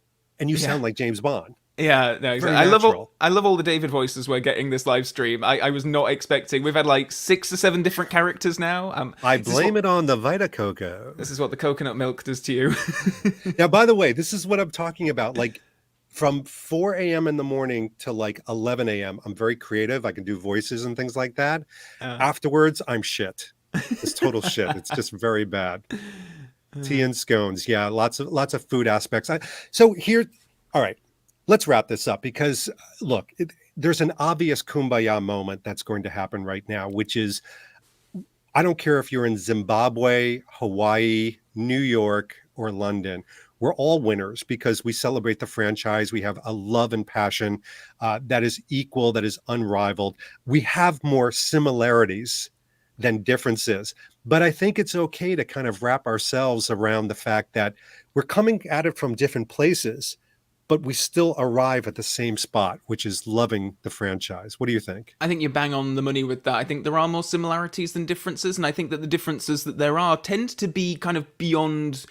Speaker 5: and you sound like James Bond.
Speaker 6: Yeah, no, exactly.
Speaker 5: Very
Speaker 6: I love all the David voices we're getting this live stream. I was not expecting. We've had like 6 or 7 different characters now.
Speaker 5: I blame it on the Vita Coco.
Speaker 6: This is what the coconut milk does to you.
Speaker 5: Now, by the way, this is what I'm talking about. Like from 4 a.m. in the morning to like 11 a.m., I'm very creative. I can do voices and things like that. Afterwards, I'm shit. It's total shit. It's just very bad. Tea and scones. Yeah, lots of food aspects. So here, all right. Let's wrap this up because, look, there's an obvious kumbaya moment that's going to happen right now, which is, I don't care if you're in Zimbabwe, Hawaii, New York, or London. We're all winners because we celebrate the franchise. We have a love and passion that is equal, that is unrivaled. We have more similarities than differences. But I think it's okay to kind of wrap ourselves around the fact that we're coming at it from different places, but we still arrive at the same spot, which is loving the franchise. What do you think?
Speaker 6: I think you bang on the money with that. I think there are more similarities than differences, and I think that the differences that there are tend to be kind of beyond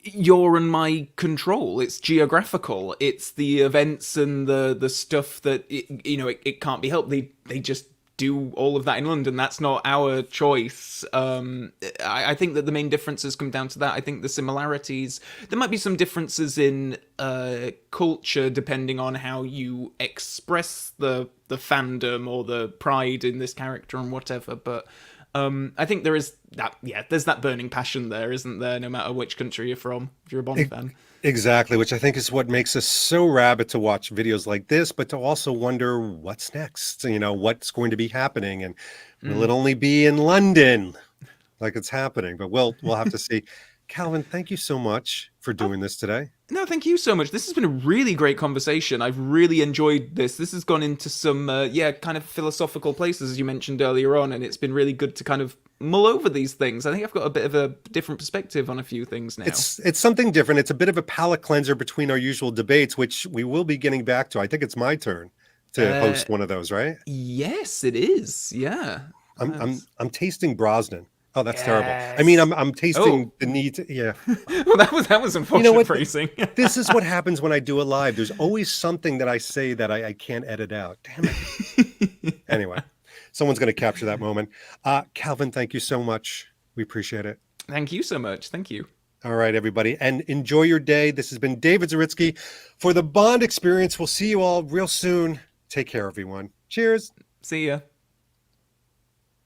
Speaker 6: your and my control. It's geographical. It's the events and the stuff that it can't be helped. They just do all of that in London. That's not our choice. I think that the main differences come down to that. I think the similarities, there might be some differences in culture depending on how you express the fandom or the pride in this character and whatever, but I think there is that, there's that burning passion there, isn't there, no matter which country you're from, if you're a Bond fan. Exactly,
Speaker 5: which I think is what makes us so rabid to watch videos like this, but to also wonder what's next, what's going to be happening, and will it only be in London like it's happening? But we'll have to see. Calvin, thank you so much for doing this today.
Speaker 6: No, thank you so much. This has been a really great conversation. I've really enjoyed this. This has gone into some, kind of philosophical places, as you mentioned earlier on, and it's been really good to kind of mull over these things. I think I've got a bit of a different perspective on a few things now.
Speaker 5: It's something different. It's a bit of a palate cleanser between our usual debates, which we will be getting back to. I think it's my turn to host one of those, right?
Speaker 6: Yes, it is. Yeah.
Speaker 5: I'm tasting Brosnan. Oh, that's terrible. I mean, I'm tasting the need to, yeah.
Speaker 6: Well, that was unfortunate phrasing.
Speaker 5: This is what happens when I do a live. There's always something that I say that I can't edit out. Damn it. Anyway, someone's going to capture that moment. Calvin, thank you so much. We appreciate it.
Speaker 6: Thank you so much. Thank you.
Speaker 5: All right, everybody. And enjoy your day. This has been David Zaritsky for the Bond Experience. We'll see you all real soon. Take care, everyone. Cheers.
Speaker 6: See ya.